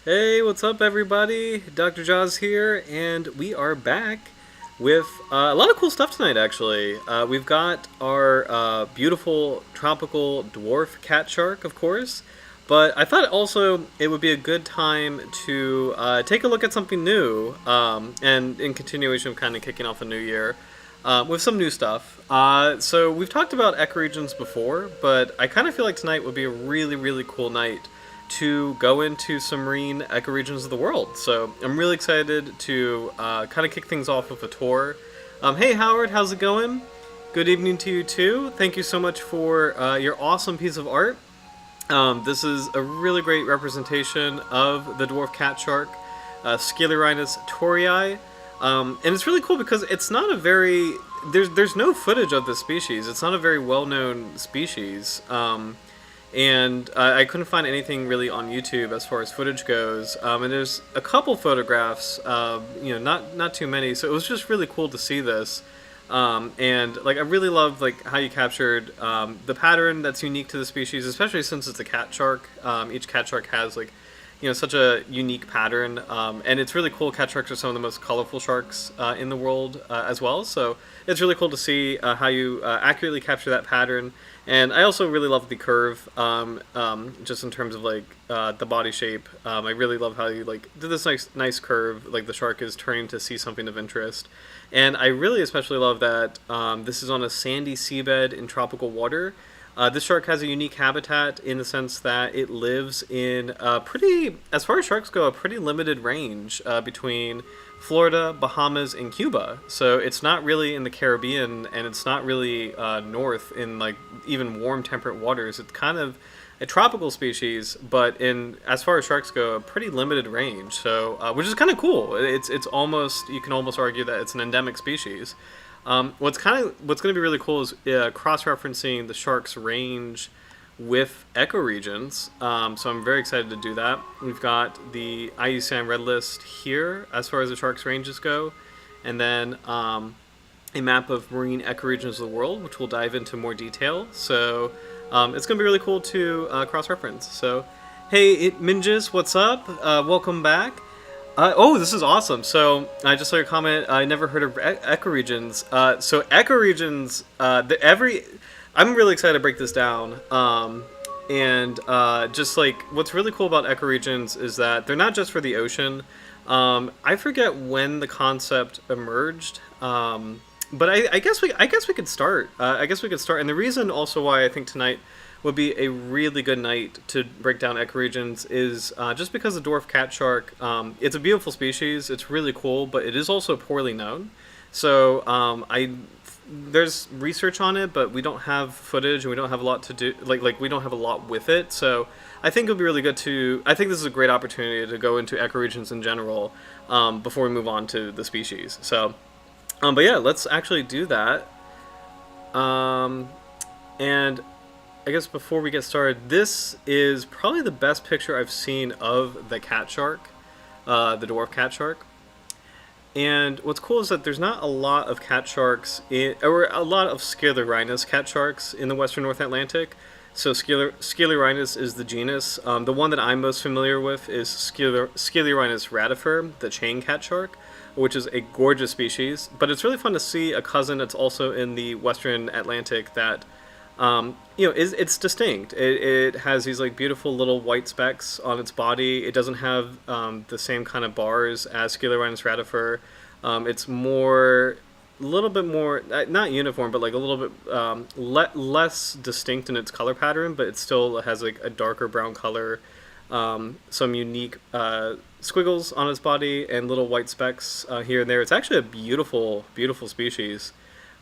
Hey, what's up, everybody? Dr. Jaws here, and we are back with a lot of cool stuff tonight, actually. We've got our beautiful tropical dwarf cat shark, of course, but I thought also it would be a good time to take a look at something new, and in continuation of kind of kicking off a new year. With some new stuff. So we've talked about ecoregions before, but I kind of feel like tonight would be a really, really cool night to go into some marine ecoregions of the world. So I'm really excited to kind of kick things off with a tour. Hey Howard, how's it going? Good evening to you too. Thank you so much for your awesome piece of art. This is a really great representation of the dwarf cat shark, Scyliorhinus torrei. And it's really cool because it's not a very there's no footage of this species. It's not a very well-known species. And I couldn't find anything really on YouTube as far as footage goes. And there's a couple photographs, not too many. So it was just really cool to see this. And like I really love like how you captured the pattern that's unique to the species, especially since it's a cat shark. Each cat shark has like such a unique pattern, and it's really cool. Cat sharks are some of the most colorful sharks in the world as well. So it's really cool to see how you accurately capture that pattern. And I also really love the curve, just in terms of like the body shape. I really love how you like did this nice curve, like the shark is turning to see something of interest. And I really especially love that this is on a sandy seabed in tropical water. This shark has a unique habitat in the sense that it lives in a pretty, as far as sharks go, a pretty limited range between Florida, Bahamas, and Cuba. So it's not really in the Caribbean, and it's not really north in like even warm temperate waters. It's kind of a tropical species, but in as far as sharks go, a pretty limited range. So which is kind of cool. It's almost, you can almost argue that it's an endemic species. What's going to be really cool is cross-referencing the shark's range with ecoregions. So I'm very excited to do that. We've got the IUCN Red List here as far as the shark's ranges go, and then a map of marine ecoregions of the world, which we'll dive into more detail. So it's going to be really cool to cross-reference. So hey, Minjis, what's up? Welcome back. This is awesome. So I just saw your comment. I never heard of ecoregions. So ecoregions, I'm really excited to break this down. Just like what's really cool about ecoregions is that they're not just for the ocean. I forget when the concept emerged. But I guess we could start. And the reason also why I think tonight would be a really good night to break down ecoregions is just because the dwarf cat shark, it's a beautiful species, it's really cool, but it is also poorly known. So there's research on it, but we don't have footage and we don't have a lot to do, like we don't have a lot with it. So I think it would be really good I think this is a great opportunity to go into ecoregions in general before we move on to the species. So, but yeah, let's actually do that. And I guess before we get started, this is probably the best picture I've seen of the cat shark, the dwarf cat shark. And what's cool is that there's not a lot of cat sharks, or a lot of Scyliorhinus cat sharks in the western North Atlantic. So Scyliorhinus is the genus. The one that I'm most familiar with is Scyliorhinus radifer, the chain cat shark, which is a gorgeous species. But it's really fun to see a cousin that's also in the western Atlantic that it's distinct. It has these like beautiful little white specks on its body. It doesn't have the same kind of bars as Scyliorhinus radifer. It's a little bit more, not uniform, but like a little bit less distinct in its color pattern, but it still has like a darker brown color, some unique squiggles on its body, and little white specks here and there. It's actually a beautiful, beautiful species.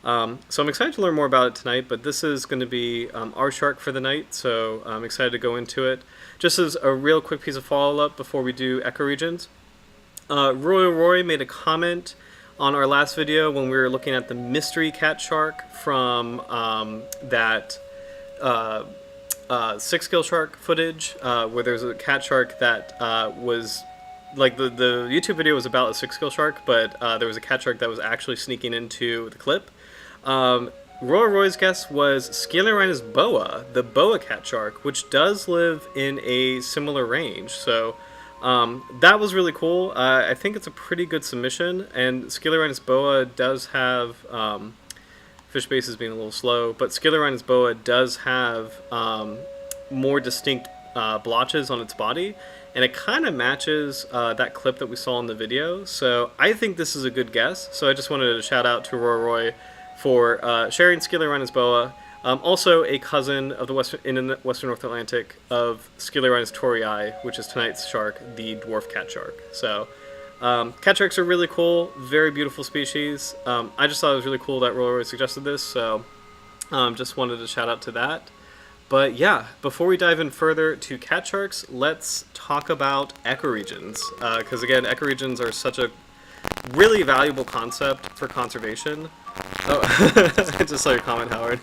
So I'm excited to learn more about it tonight, but this is going to be our shark for the night, so I'm excited to go into it. Just as a real quick piece of follow-up before we do ecoregions, Royal Roy made a comment on our last video when we were looking at the mystery cat shark from that six-gill shark footage, where there's a cat shark that was like the YouTube video was about a six-gill shark, but there was a cat shark that was actually sneaking into the clip. Roy Roy's guess was Scyliorhinus boa, the boa cat shark, which does live in a similar range. So That was really cool. I think it's a pretty good submission, and Scyliorhinus boa does have fish bases being a little slow, but Scyliorhinus boa does have more distinct blotches on its body, and it kind of matches that clip that we saw in the video. So I think this is a good guess. So I just wanted to shout out to Aurora Roy for sharing Scyliorhinus boa. Also a cousin of in the Western North Atlantic of Scyliorhinus torrei, which is tonight's shark, the dwarf cat shark. So cat sharks are really cool, very beautiful species. I just thought it was really cool that Aurora Roy suggested this, so just wanted to shout out to that. But yeah, before we dive in further to cat sharks, let's talk about ecoregions. Because again, ecoregions are such a really valuable concept for conservation. Oh, I just saw your comment, Howard.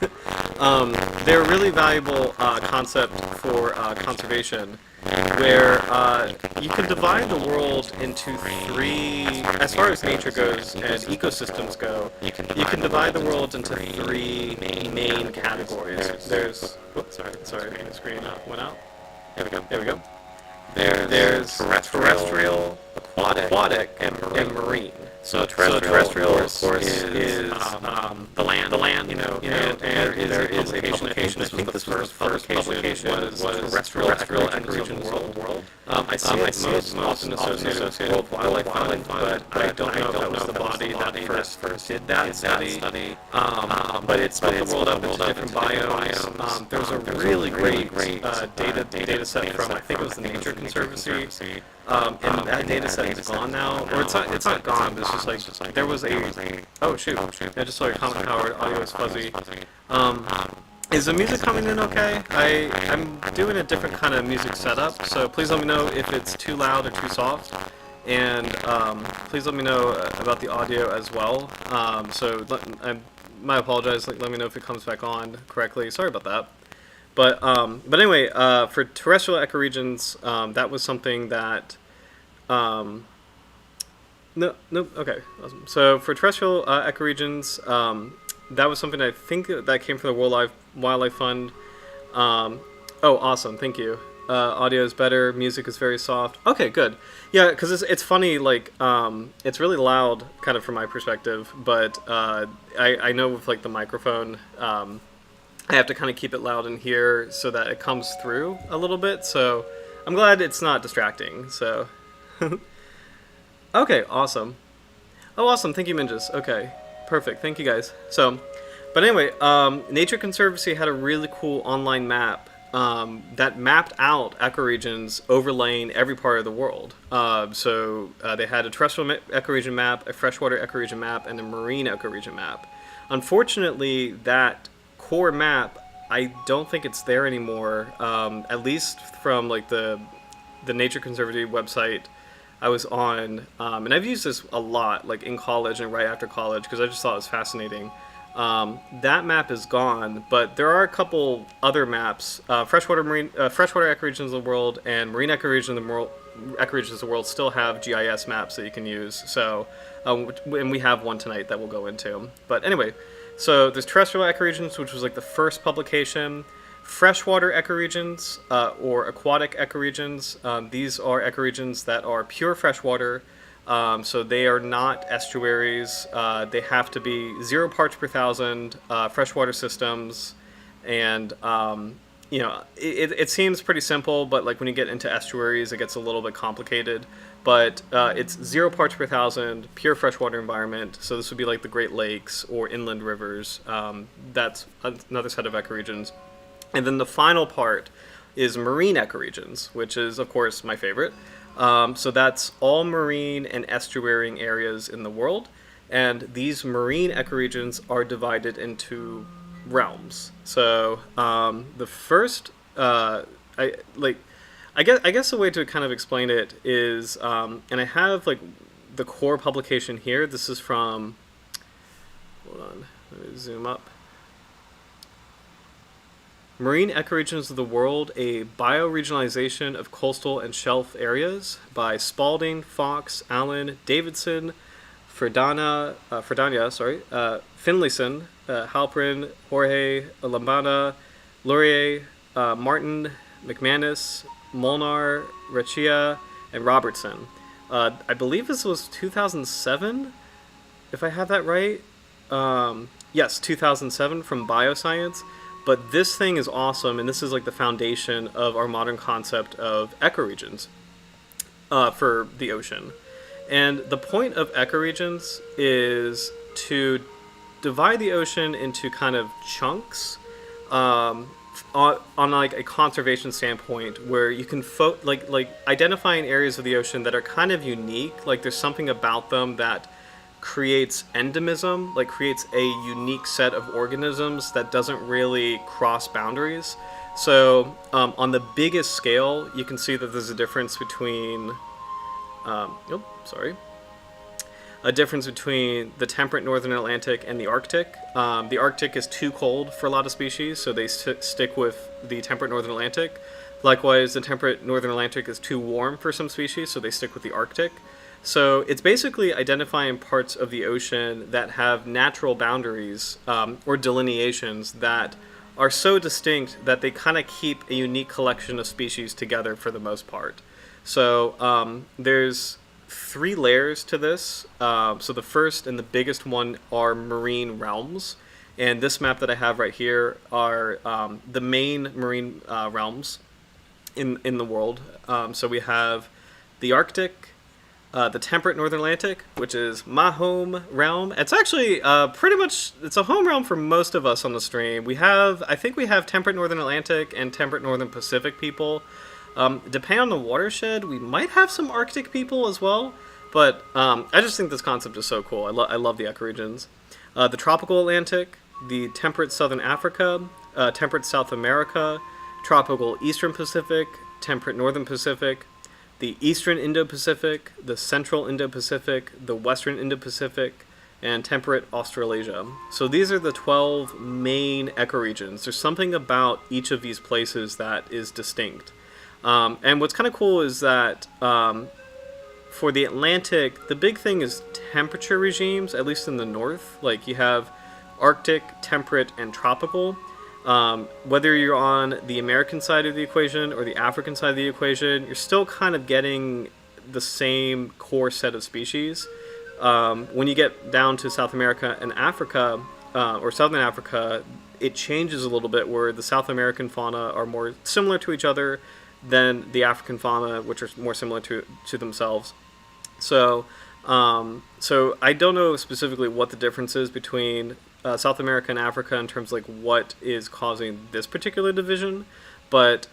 They're a really valuable concept for conservation, where you can divide the world into three, as far as nature goes and ecosystems go, you can divide the world into three main categories. There's, whoops, sorry, the screen went out. There we go. There's terrestrial, aquatic, and marine. So terrestrial, of course, is the land, you know, and there is a publication. I think this was the first publication was terrestrial ecoregions world. I see it most often associated with World Wildlife Fund, but I don't know if that was the body that first did that study. But it split the world up into different biomes. There's a really great data set from, I think it was the Nature Conservancy. And that data set is gone now, or it's not gone, but it's just like, there was a, oh shoot, I just saw your comment, Howard, audio is fuzzy. Is the music coming in okay? I'm doing a different kind of music setup, so please let me know if it's too loud or too soft, and please let me know about the audio as well. I apologize, let me know if it comes back on correctly, sorry about that. But anyway, for terrestrial ecoregions, that was something that, okay. Awesome. So for terrestrial ecoregions, that was something I think that came from the World Wildlife Fund. Oh, awesome, thank you. Audio is better, music is very soft. Okay, good. Yeah, because it's funny, like, it's really loud, kind of from my perspective, but I know with, like, the microphone, I have to kind of keep it loud in here so that it comes through a little bit, so I'm glad it's not distracting, so. Okay, awesome. Oh, awesome, thank you, Minjas. Okay, perfect, thank you guys. So, but anyway, Nature Conservancy had a really cool online map that mapped out ecoregions overlaying every part of the world. So they had a terrestrial ecoregion map, a freshwater ecoregion map, and a marine ecoregion map. Unfortunately, that core map, I don't think it's there anymore, at least from like the Nature Conservancy website I was on, and I've used this a lot, like in college and right after college, because I just thought it was fascinating. That map is gone, but there are a couple other maps. Freshwater ecoregions of the world and marine ecoregions of the world still have GIS maps that you can use. So, and we have one tonight that we'll go into. But anyway, so there's terrestrial ecoregions, which was like the first publication. Freshwater ecoregions, or aquatic ecoregions. These are ecoregions that are pure freshwater. So they are not estuaries. They have to be 0 parts per thousand freshwater systems, and you know, it seems pretty simple, but like when you get into estuaries, it gets a little bit complicated. But it's 0 parts per thousand, pure freshwater environment. So this would be like the Great Lakes or inland rivers. That's another set of ecoregions. And then the final part is marine ecoregions, which is, of course, my favorite. So that's all marine and estuarine areas in the world, and these marine ecoregions are divided into realms. So the first, I guess the way to kind of explain it is, and I have like the core publication here. This is from, hold on, let me zoom up. Marine Ecoregions of the World, a Bioregionalization of Coastal and Shelf Areas by Spalding, Fox, Allen, Davidson, Finlayson, Halprin, Jorge, Lambada, Laurier, Martin, McManus, Molnar, Rachia, and Robertson. I believe this was 2007, if I have that right. Yes, 2007 from Bioscience. But this thing is awesome, and this is like the foundation of our modern concept of ecoregions for the ocean. And the point of ecoregions is to divide the ocean into kind of chunks on like a conservation standpoint, where you can like identifying areas of the ocean that are kind of unique. Like there's something about them that creates endemism, like creates a unique set of organisms that doesn't really cross boundaries. So on the biggest scale, you can see that there's a difference between a difference between the temperate northern Atlantic and the Arctic. The Arctic is too cold for a lot of species, so they stick with the temperate northern Atlantic. Likewise, the temperate northern Atlantic is too warm for some species, so they stick with the Arctic. So it's basically identifying parts of the ocean that have natural boundaries or delineations that are so distinct that they kind of keep a unique collection of species together for the most part. So there's 3 layers to this. So the first and the biggest one are marine realms. And this map that I have right here are the main marine realms in the world. So we have the Arctic, the temperate northern Atlantic, which is my home realm. It's actually pretty much, it's a home realm for most of us on the stream. I think we have temperate northern Atlantic and temperate northern Pacific people. Depending on the watershed, we might have some Arctic people as well, but I just think this concept is so cool. I love the ecoregions. The tropical Atlantic, the temperate southern Africa, temperate South America, tropical eastern Pacific, temperate northern Pacific, the eastern Indo-Pacific, the central Indo-Pacific, the western Indo-Pacific, and temperate Australasia. So these are the 12 main ecoregions. There's something about each of these places that is distinct. And what's kind of cool is that for the Atlantic, the big thing is temperature regimes, at least in the north. Like you have Arctic, temperate, and tropical. Whether you're on the American side of the equation or the African side of the equation, you're still kind of getting the same core set of species. When you get down to South America and Africa, or Southern Africa, it changes a little bit, where the South American fauna are more similar to each other than the African fauna, which are more similar to themselves. So I don't know specifically what the difference is between South America and Africa in terms of like what is causing this particular division, but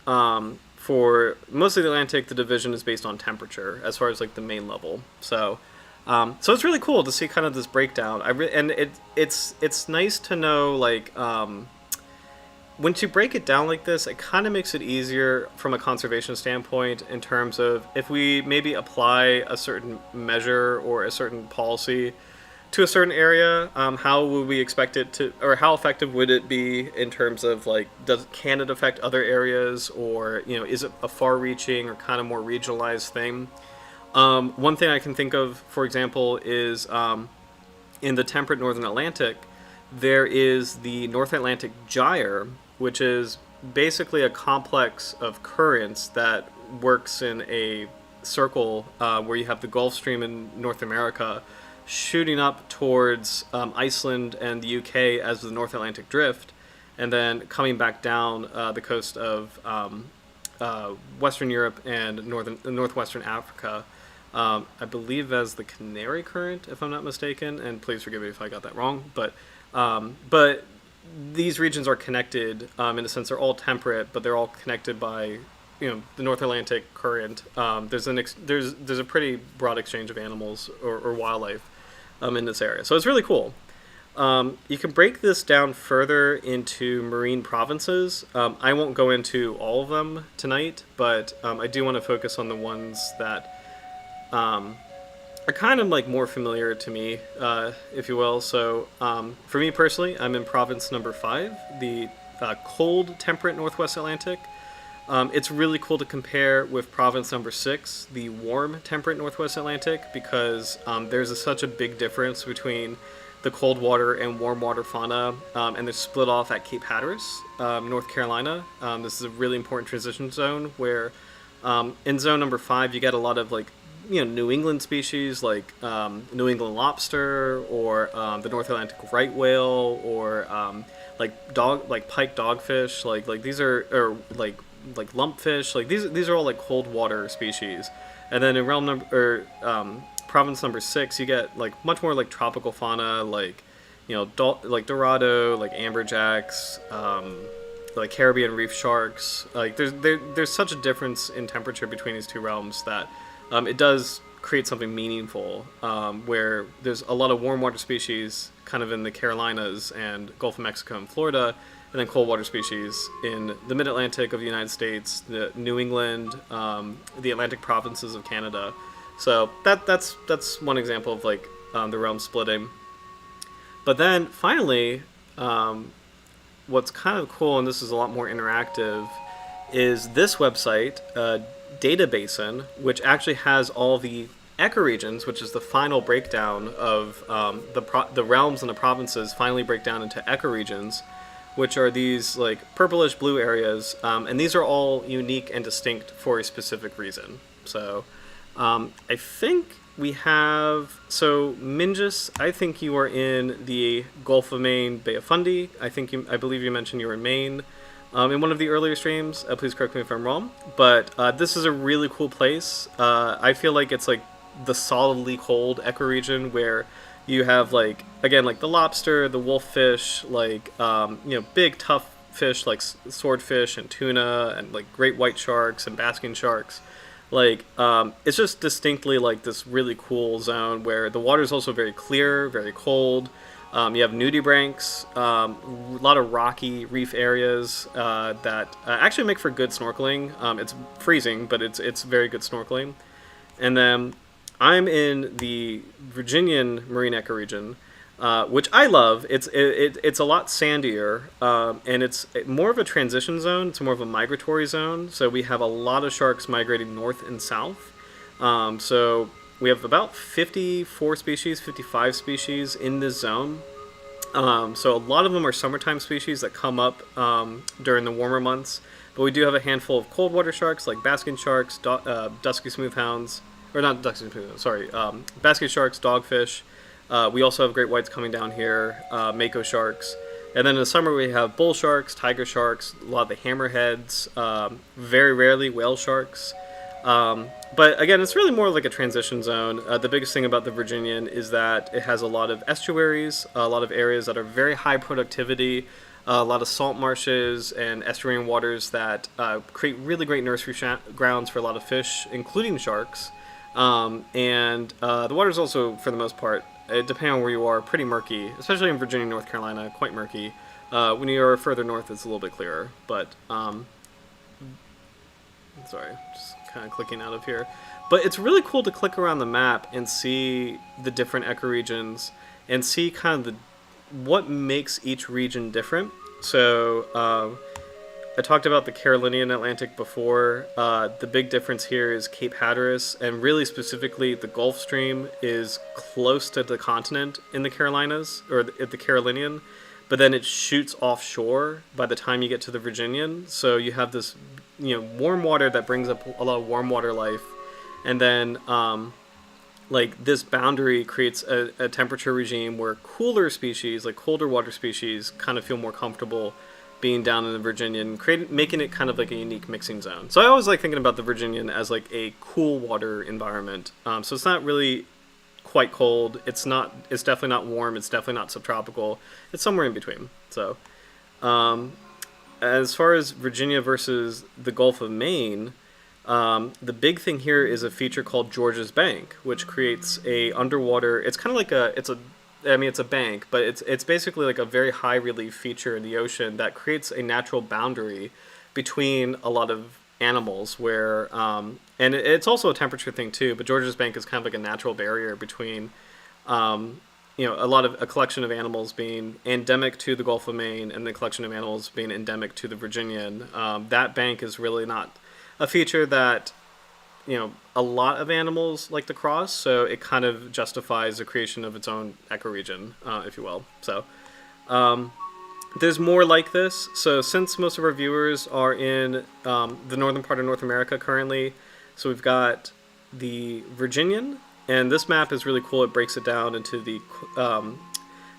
for most of the Atlantic, the division is based on temperature as far as like the main level. So it's really cool to see kind of this breakdown. It's nice to know, like, once you break it down like this, it kind of makes it easier from a conservation standpoint in terms of if we maybe apply a certain measure or a certain policy to a certain area, how would we expect it to, or how effective would it be in terms of like, can it affect other areas, or is it a far-reaching or kind of more regionalized thing? One thing I can think of, for example, is in the temperate northern Atlantic, there is the North Atlantic Gyre, which is basically a complex of currents that works in a circle where you have the Gulf Stream in North America shooting up towards Iceland and the UK as the North Atlantic Drift, and then coming back down the coast of Western Europe and northwestern Africa, I believe as the Canary Current, if I'm not mistaken, and please forgive me if I got that wrong, but these regions are connected in a sense. They're all temperate, but they're all connected by the North Atlantic Current. There's a pretty broad exchange of animals or wildlife in this area, so it's really cool. You can break this down further into marine provinces. I won't go into all of them tonight, but I do want to focus on the ones that are kind of like more familiar to me, if you will. So for me personally, I'm in province number 5, the cold temperate Northwest Atlantic. It's really cool to compare with province number 6, the warm temperate Northwest Atlantic, because there's such a big difference between the cold water and warm water fauna, and they're split off at Cape Hatteras, North Carolina. This is a really important transition zone where In zone number 5, you get a lot of like New England species like New England lobster or the North Atlantic right whale or like pike dogfish. Like these are or like lumpfish. Like these are all like cold water species. And then in realm number or province number 6, you get like much more like tropical fauna like like Dorado, like amberjacks, like Caribbean reef sharks. Like there's such a difference in temperature between these two realms that it does create something meaningful. Where there's a lot of warm water species kind of in the Carolinas and Gulf of Mexico and Florida, and then cold water species in the Mid Atlantic of the United States, the New England, the Atlantic provinces of Canada. So that's one example of like the realm splitting. But then finally, what's kind of cool, and this is a lot more interactive, is this website, Data Basin, which actually has all the ecoregions, which is the final breakdown of the realms and the provinces finally break down into ecoregions, which are these like purplish blue areas, and these are all unique and distinct for a specific reason. So I think we have, so Mingus, I think you are in the Gulf of Maine, Bay of Fundy. I believe you mentioned you were in Maine in one of the earlier streams. Please correct me if I'm wrong. But this is a really cool place. I feel like it's like the solidly cold ecoregion where you have like, again, like the lobster, the wolffish, like, big tough fish like swordfish and tuna and like great white sharks and basking sharks. Like, it's just distinctly like this really cool zone where the water is also very clear, very cold. You have nudibranchs, a lot of rocky reef areas that actually make for good snorkeling. It's freezing, but it's very good snorkeling. And then I'm in the Virginian Marine Ecoregion, which I love. It's a lot sandier, and it's more of a transition zone. It's more of a migratory zone. So we have a lot of sharks migrating north and south. So we have about 54 species, 55 species in this zone. So a lot of them are summertime species that come up during the warmer months. But we do have a handful of cold water sharks like basking sharks, dusky smoothhounds, or not dusky smoothhounds, sorry, basking sharks, dogfish. We also have great whites coming down here, mako sharks. And then in the summer we have bull sharks, tiger sharks, a lot of the hammerheads, very rarely whale sharks. But again, it's really more like a transition zone. The biggest thing about the Virginian is that it has a lot of estuaries, a lot of areas that are very high productivity, a lot of salt marshes and estuarine waters that create really great nursery grounds for a lot of fish, including sharks. And the water is also, for the most part, depending on where you are, pretty murky, especially in Virginia, North Carolina, quite murky. When you are further north, it's a little bit clearer. But, sorry, just kind of clicking out of here. But it's really cool to click around the map and see the different ecoregions and see kind of what makes each region different. So, I talked about the Carolinian Atlantic before. The big difference here is Cape Hatteras, and really specifically the Gulf Stream is close to the continent in the Carolinas, or the Carolinian, but then it shoots offshore by the time you get to the Virginian. So you have this, warm water that brings up a lot of warm water life, and then like this boundary creates a temperature regime where cooler species, like colder water species, kind of feel more comfortable being down in the Virginian, making it kind of like a unique mixing zone. So I always like thinking about the Virginian as like a cool water environment. So it's not really quite cold. It's definitely not warm. It's definitely not subtropical. It's somewhere in between. So as far as Virginia versus the Gulf of Maine, the big thing here is a feature called George's Bank, which creates a underwater. It's kind of like it's a bank, but it's basically like a very high relief feature in the ocean that creates a natural boundary between a lot of animals where, and it's also a temperature thing too, but George's Bank is kind of like a natural barrier between, a collection of animals being endemic to the Gulf of Maine and the collection of animals being endemic to the Virginian. That bank is really not a feature that a lot of animals like to cross, so it kind of justifies the creation of its own ecoregion, if you will. So There's more like this. So since most of our viewers are in the northern part of North America currently, so we've got the Virginian, and this map is really cool. It breaks it down into the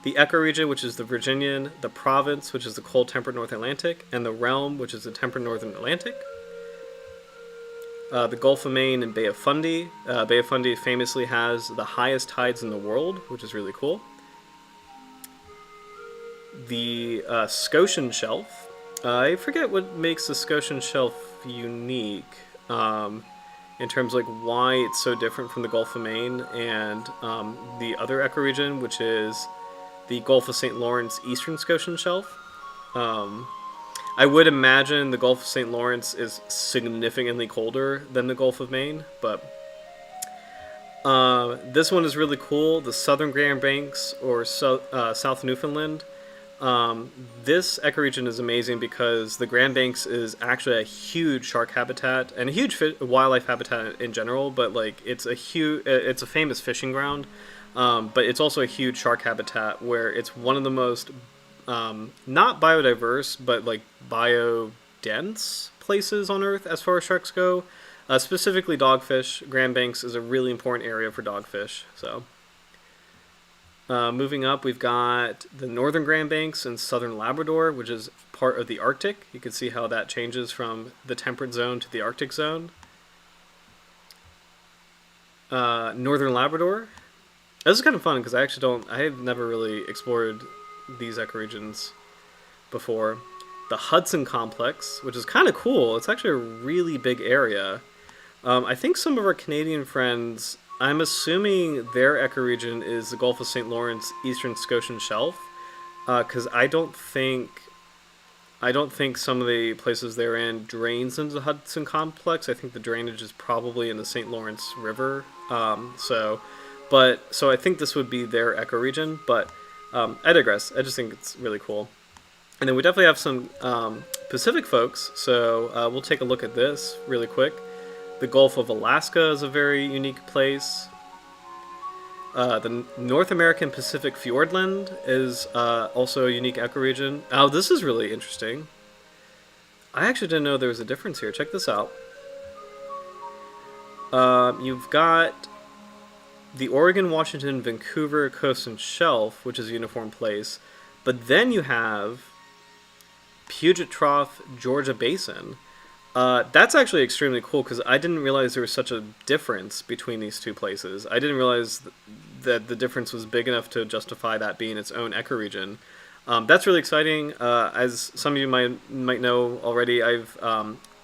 ecoregion, which is the Virginian, the province, which is the cold temperate North Atlantic, and the realm, which is the temperate Northern Atlantic. The Gulf of Maine and Bay of Fundy. Bay of Fundy famously has the highest tides in the world, which is really cool. The Scotian Shelf. I forget what makes the Scotian Shelf unique in terms of like why it's so different from the Gulf of Maine and the other ecoregion, which is the Gulf of St. Lawrence Eastern Scotian Shelf. I would imagine the Gulf of St. Lawrence is significantly colder than the Gulf of Maine, but this one is really cool. The Southern Grand Banks, or South Newfoundland. This ecoregion is amazing because the Grand Banks is actually a huge shark habitat and a huge wildlife habitat in general, but like it's a famous fishing ground. But it's also a huge shark habitat where it's one of the most not biodiverse, but like biodense places on Earth as far as sharks go. Specifically dogfish. Grand Banks is a really important area for dogfish. So, moving up, we've got the Northern Grand Banks and Southern Labrador, which is part of the Arctic. You can see how that changes from the temperate zone to the Arctic zone. Northern Labrador. This is kind of fun because I have never really explored these ecoregions before. The Hudson Complex, which is kind of cool. It's actually a really big area. I think some of our Canadian friends, I'm assuming their ecoregion is the Gulf of St. Lawrence Eastern Scotian Shelf, because I don't think some of the places they're in drains into the Hudson Complex. I think the drainage is probably in the St. Lawrence River. So I think this would be their ecoregion, but I digress. I just think it's really cool. And then we definitely have some Pacific folks, so we'll take a look at this really quick. The Gulf of Alaska is a very unique place. The North American Pacific Fjordland is also a unique ecoregion. Oh, this is really interesting. I actually didn't know there was a difference here. Check this out. You've got the Oregon, Washington, Vancouver Coast and Shelf, which is a uniform place. But then you have Puget Trough, Georgia Basin. That's actually extremely cool because I didn't realize there was such a difference between these two places. I didn't realize that the difference was big enough to justify that being its own ecoregion. That's really exciting. As some of you might know already, I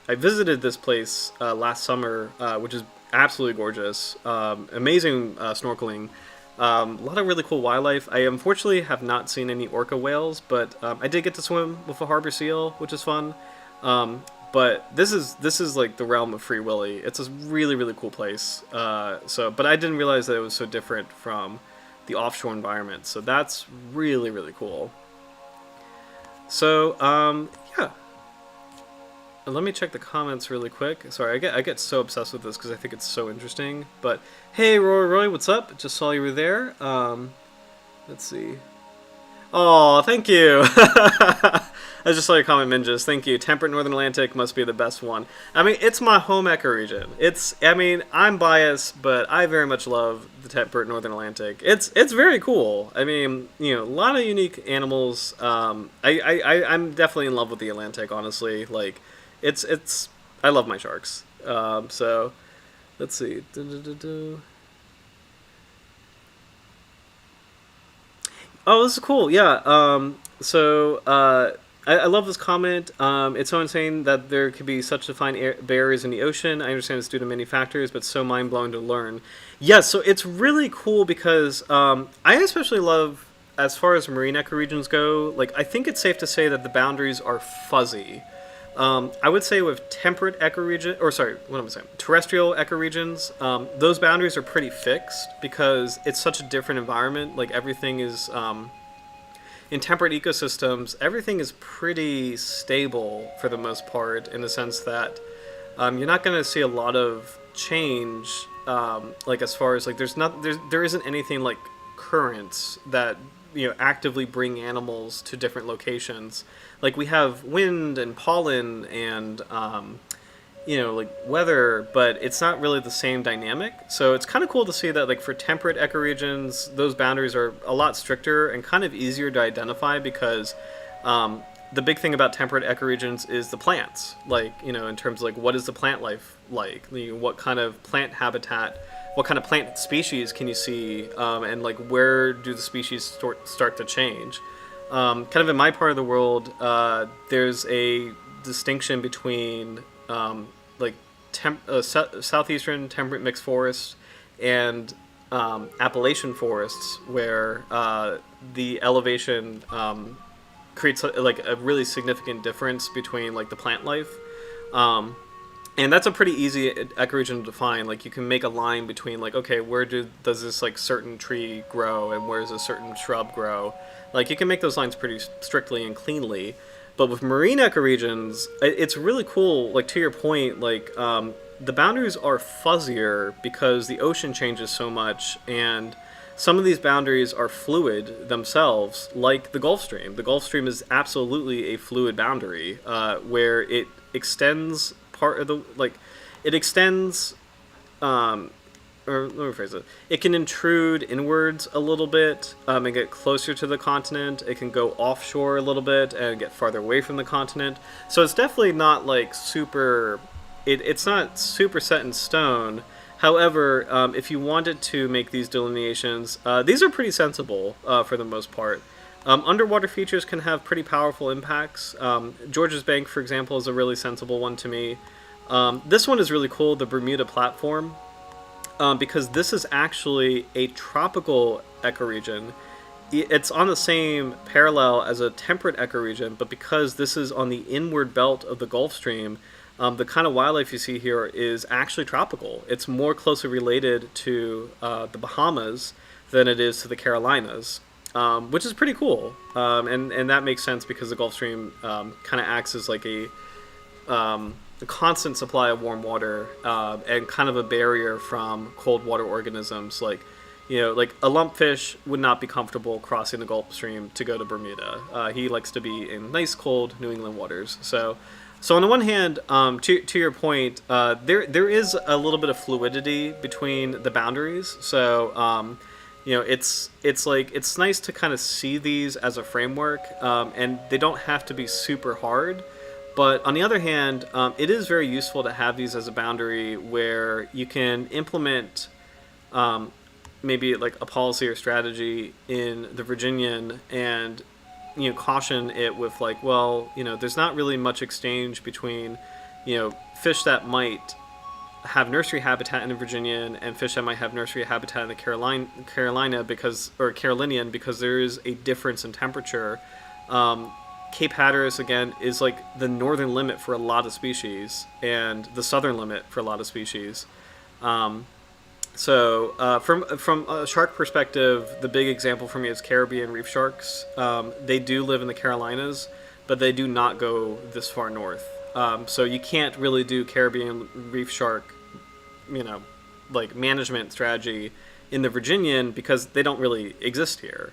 visited this place last summer, which is absolutely gorgeous. Amazing snorkeling. A lot of really cool wildlife. I unfortunately have not seen any orca whales, but I did get to swim with a harbor seal, which is fun. But this is like the realm of Free Willy. It's a really, really cool place. But I didn't realize that it was so different from the offshore environment. So that's really, really cool. So yeah. Let me check the comments really quick. Sorry, I get so obsessed with this because I think it's so interesting. But hey, Roy, what's up? Just saw you were there. Let's see. Oh, thank you. I just saw your comment, Minjas. Thank you. Temperate Northern Atlantic must be the best one. I mean, it's my home ecoregion. I'm biased, but I very much love the temperate Northern Atlantic. It's very cool. I mean, a lot of unique animals. I'm definitely in love with the Atlantic, honestly. Like, I love my sharks. So, let's see. Oh, this is cool. Yeah. I love this comment. It's so insane that there could be such defined barriers in the ocean. I understand it's due to many factors, but so mind-blowing to learn. Yes, so it's really cool because I especially love, as far as marine ecoregions go, like I think it's safe to say that the boundaries are fuzzy. I would say with temperate ecoregion, or sorry, what am I saying? Terrestrial ecoregions, those boundaries are pretty fixed because it's such a different environment. Like everything is, in temperate ecosystems, everything is pretty stable for the most part, in the sense that you're not going to see a lot of change. Like as far as like there isn't anything like currents that actively bring animals to different locations. Like we have wind and pollen and like weather, but it's not really the same dynamic. So it's kind of cool to see that like for temperate ecoregions, those boundaries are a lot stricter and kind of easier to identify because the big thing about temperate ecoregions is the plants. Like, in terms of like what is the plant life like? What kind of plant habitat, what kind of plant species can you see, and like where do the species start to change? Kind of in my part of the world, there's a distinction between like southeastern temperate mixed forests and Appalachian forests, where the elevation creates like a really significant difference between like the plant life. And that's a pretty easy ecoregion to define. Like you can make a line between like, okay, where does this like certain tree grow and where does a certain shrub grow? Like you can make those lines pretty strictly and cleanly. But with marine ecoregions, it's really cool. Like to your point, like the boundaries are fuzzier because the ocean changes so much, and some of these boundaries are fluid themselves, like the Gulf Stream. The Gulf Stream is absolutely a fluid boundary where it extends part of the it extends. Or let me rephrase it. It can intrude inwards a little bit and get closer to the continent. It can go offshore a little bit and get farther away from the continent. So it's definitely not like super. It's not super set in stone. However, if you wanted to make these delineations, these are pretty sensible for the most part. Underwater features can have pretty powerful impacts. George's Bank, for example, is a really sensible one to me. This one is really cool, the Bermuda Platform. Because this is actually a tropical ecoregion. It's on the same parallel as a temperate ecoregion, but because this is on the inward belt of the Gulf Stream, the kind of wildlife you see here is actually tropical. It's more closely related to the Bahamas than it is to the Carolinas, which is pretty cool. And that makes sense because the Gulf Stream kind of acts as like a constant supply of warm water and kind of a barrier from cold water organisms. Like like a lumpfish would not be comfortable crossing the Gulf Stream to go to Bermuda. He likes to be in nice cold New England waters. So on the one hand, to your point, there is a little bit of fluidity between the boundaries. So it's nice to kind of see these as a framework, and they don't have to be super hard. But on the other hand, it is very useful to have these as a boundary where you can implement maybe like a policy or strategy in the Virginian and caution it with like, well, there's not really much exchange between fish that might have nursery habitat in the Virginian and fish that might have nursery habitat in the Carolinian because there is a difference in temperature. Cape Hatteras, again, is like the northern limit for a lot of species and the southern limit for a lot of species. So from a shark perspective, the big example for me is Caribbean reef sharks. They do live in the Carolinas, but they do not go this far north. So you can't really do Caribbean reef shark, like management strategy in the Virginian because they don't really exist here,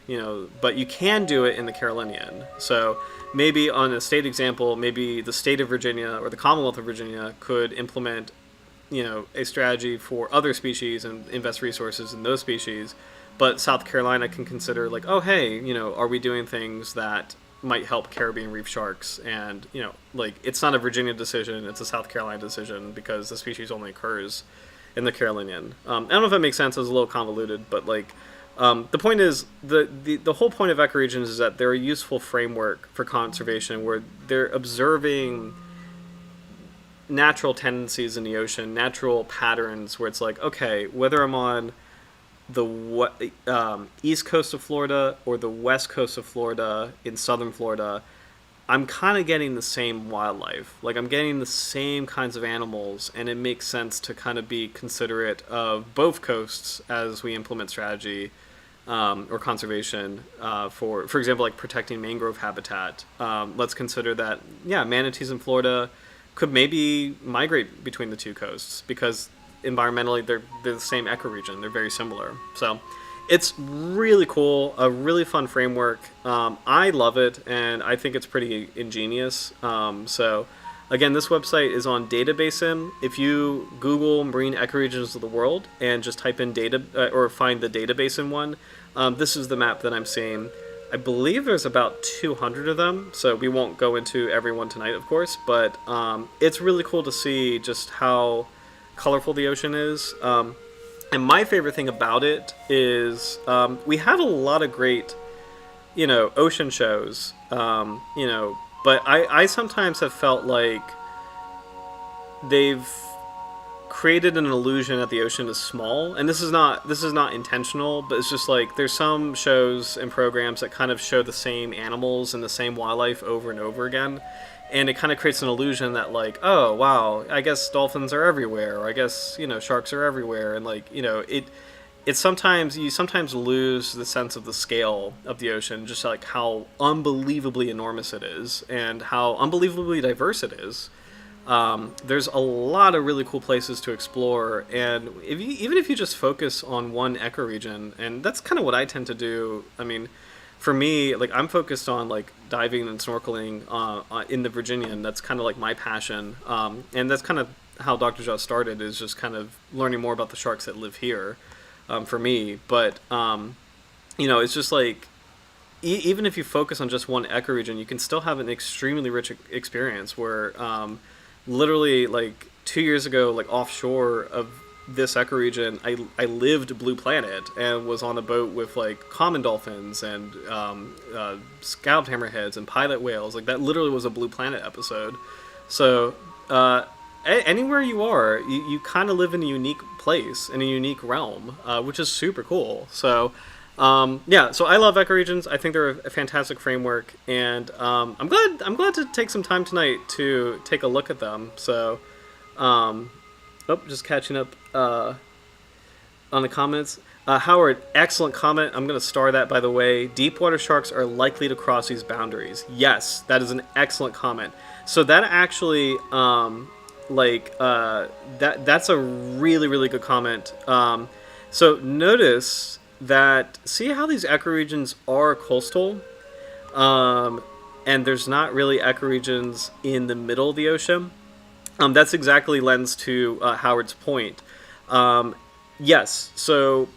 but you can do it in the Carolinian. So maybe on a state example, maybe the state of Virginia or the Commonwealth of Virginia could implement, a strategy for other species and invest resources in those species. But South Carolina can consider like, oh, hey, are we doing things that might help Caribbean reef sharks? And, like it's not a Virginia decision, it's a South Carolina decision because the species only occurs in the Carolinian. I don't know if that makes sense. It was a little convoluted, but like the point is the whole point of ecoregions is that they're a useful framework for conservation where they're observing natural tendencies in the ocean, natural patterns where it's like, okay, whether I'm on the east coast of Florida or the west coast of Florida in southern Florida, I'm kind of getting the same wildlife. Like I'm getting the same kinds of animals, and it makes sense to kind of be considerate of both coasts as we implement strategy or conservation for example, like protecting mangrove habitat. Let's consider that, manatees in Florida could maybe migrate between the two coasts because environmentally they're the same ecoregion. They're very similar. So It's really cool, a really fun framework. I love it, and I think it's pretty ingenious. So, again, this website is on DatabaseM. If you Google Marine Ecoregions of the World and just type in data or find the DatabaseM one, this is the map that I'm seeing. I believe there's about 200 of them, so we won't go into every one tonight, of course, but it's really cool to see just how colorful the ocean is. And my favorite thing about it is we have a lot of great, ocean shows, but I sometimes have felt like they've created an illusion that the ocean is small, and this is not intentional, but it's just like there's some shows and programs that kind of show the same animals and the same wildlife over and over again, and it kind of creates an illusion that like, oh wow, I guess dolphins are everywhere, or I guess sharks are everywhere, and like it's sometimes you sometimes lose the sense of the scale of the ocean, just like how unbelievably enormous it is and how unbelievably diverse it is. There's a lot of really cool places to explore, and even if you just focus on one ecoregion, and that's kind of what I tend to do. I mean, for me, like I'm focused on like diving and snorkeling in the Virginian. That's kind of like my passion, and that's kind of how Dr. Jaw started, is just kind of learning more about the sharks that live here, for me. But it's just like even if you focus on just one ecoregion, you can still have an extremely rich experience where literally like 2 years ago, like offshore of this ecoregion, I lived Blue Planet and was on a boat with like common dolphins and scalloped hammerheads and pilot whales. Like that literally was a Blue Planet episode. So anywhere you are, you kind of live in a unique place, in a unique realm, which is super cool. So so I love ecoregions. I think they're a fantastic framework, and I'm glad to take some time tonight to take a look at them. So, just catching up on the comments. Howard, excellent comment. I'm going to star that, by the way. Deep water sharks are likely to cross these boundaries. Yes, that is an excellent comment. So that actually, that's a really, really good comment. So notice that, see how these ecoregions are coastal, and there's not really ecoregions in the middle of the ocean. That's exactly lends to Howard's point. Yes, so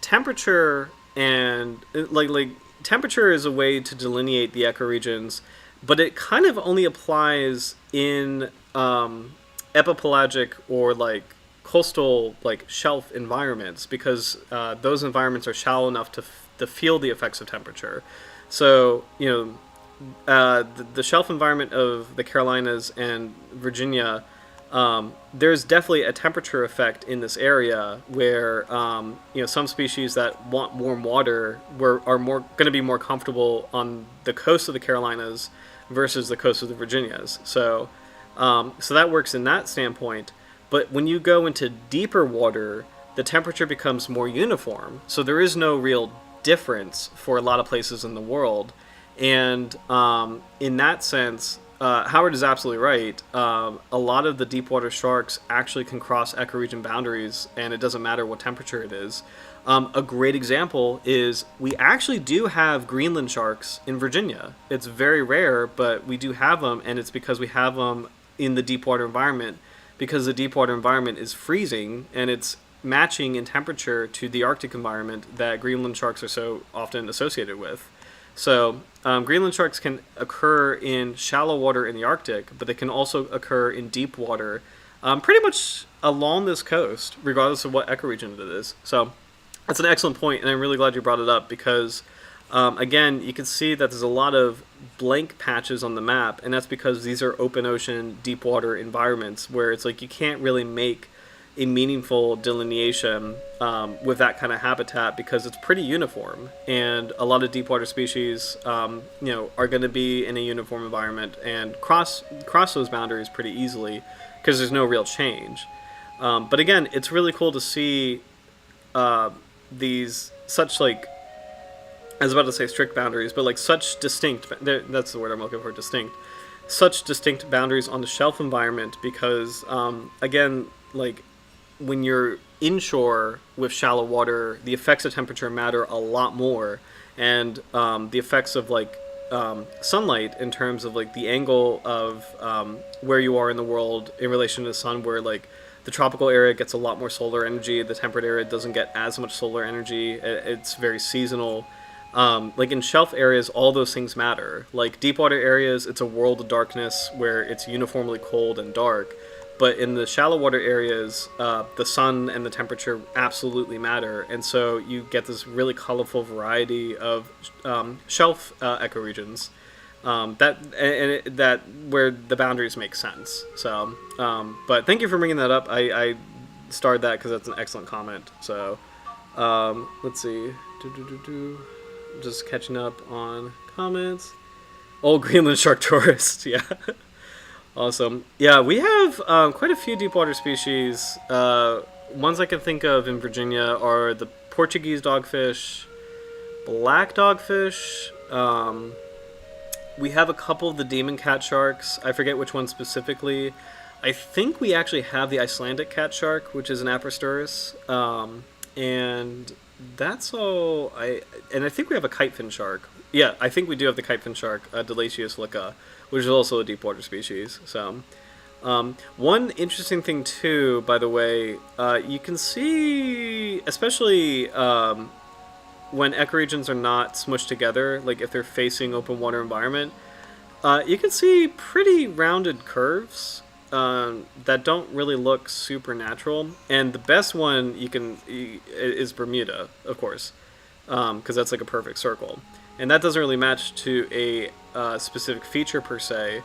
temperature and like temperature is a way to delineate the ecoregions, but it kind of only applies in epipelagic or like coastal like shelf environments, because those environments are shallow enough to feel the effects of temperature. So the shelf environment of the Carolinas and Virginia, there's definitely a temperature effect in this area where some species that want warm water are more going to be more comfortable on the coast of the Carolinas versus the coast of the Virginias. So that works in that standpoint. But when you go into deeper water, the temperature becomes more uniform. So there is no real difference for a lot of places in the world. And in that sense, Howard is absolutely right. A lot of the deep water sharks actually can cross ecoregion boundaries, and it doesn't matter what temperature it is. A great example is we actually do have Greenland sharks in Virginia. It's very rare, but we do have them, and it's because we have them in the deep water environment, because the deep water environment is freezing and it's matching in temperature to the Arctic environment that Greenland sharks are so often associated with. So Greenland sharks can occur in shallow water in the Arctic, but they can also occur in deep water pretty much along this coast, regardless of what ecoregion it is. So that's an excellent point, and I'm really glad you brought it up, because again, you can see that there's a lot of blank patches on the map, and that's because these are open ocean, deep water environments where it's like you can't really make a meaningful delineation with that kind of habitat, because it's pretty uniform, and a lot of deep water species are going to be in a uniform environment and cross those boundaries pretty easily because there's no real change. But again, it's really cool to see these such like, I was about to say strict boundaries, but like such distinct, that's the word I'm looking for, distinct, such distinct boundaries on the shelf environment, because again, like when you're inshore with shallow water, the effects of temperature matter a lot more, and the effects of like sunlight in terms of like the angle of where you are in the world in relation to the sun, where like the tropical area gets a lot more solar energy, the temperate area doesn't get as much solar energy. It's very seasonal. Like in shelf areas, all those things matter. Like deep water areas, it's a world of darkness where it's uniformly cold and dark. But in the shallow water areas, the sun and the temperature absolutely matter, and so you get this really colorful variety of shelf ecoregions that where the boundaries make sense. So, but thank you for bringing that up. I starred that because that's an excellent comment. So, let's see, just catching up on comments. Old Greenland shark tourist, yeah. Awesome. Yeah, we have quite a few deep water species. Ones I can think of in Virginia are the Portuguese dogfish, black dogfish. We have a couple of the demon cat sharks. I forget which one specifically. I think we actually have the Icelandic cat shark, which is an Aprostoris. And that's all. I think we have a kitefin shark. Yeah, I think we do have the kitefin shark, Delatius lica, which is also a deep water species. So, one interesting thing too, by the way, you can see, especially when ecoregions are not smushed together, like if they're facing open water environment, you can see pretty rounded curves that don't really look super natural. And the best one is Bermuda, of course, because that's like a perfect circle. And that doesn't really match to a specific feature per se.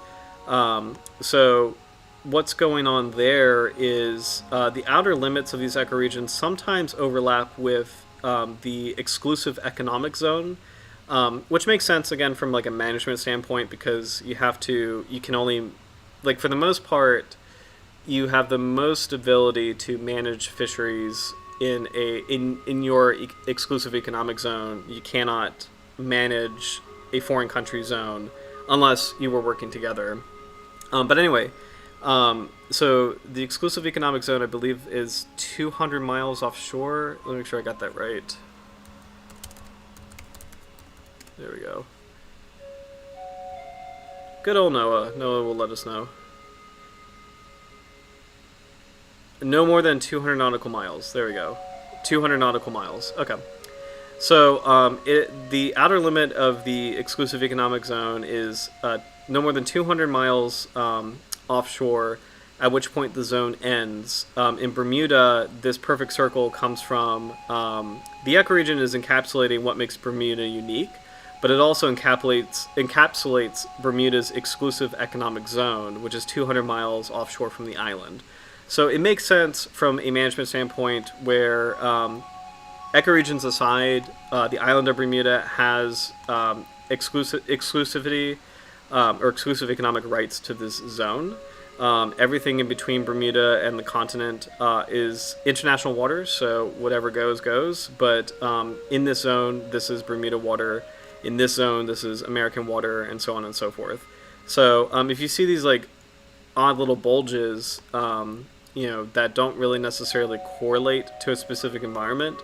So what's going on there is the outer limits of these ecoregions sometimes overlap with the exclusive economic zone, which makes sense again from like a management standpoint, because you can only, like for the most part, you have the most ability to manage fisheries in your exclusive economic zone. You cannot manage a foreign country zone unless you were working together. But anyway, so the exclusive economic zone, I believe, is 200 miles offshore. Let me make sure I got that right. There we go. Good old Noah. Noah will let us know. No more than 200 nautical miles. There we go. 200 nautical miles. Okay. So the outer limit of the exclusive economic zone is no more than 200 miles offshore, at which point the zone ends. In Bermuda, this perfect circle comes from the ecoregion is encapsulating what makes Bermuda unique, but it also encapsulates Bermuda's exclusive economic zone, which is 200 miles offshore from the island. So it makes sense from a management standpoint where ecoregions aside, the island of Bermuda has exclusivity or exclusive economic rights to this zone. Everything in between Bermuda and the continent is international waters, so whatever goes, goes. But in this zone, this is Bermuda water. In this zone, this is American water, and so on and so forth. So if you see these like odd little bulges, that don't really necessarily correlate to a specific environment,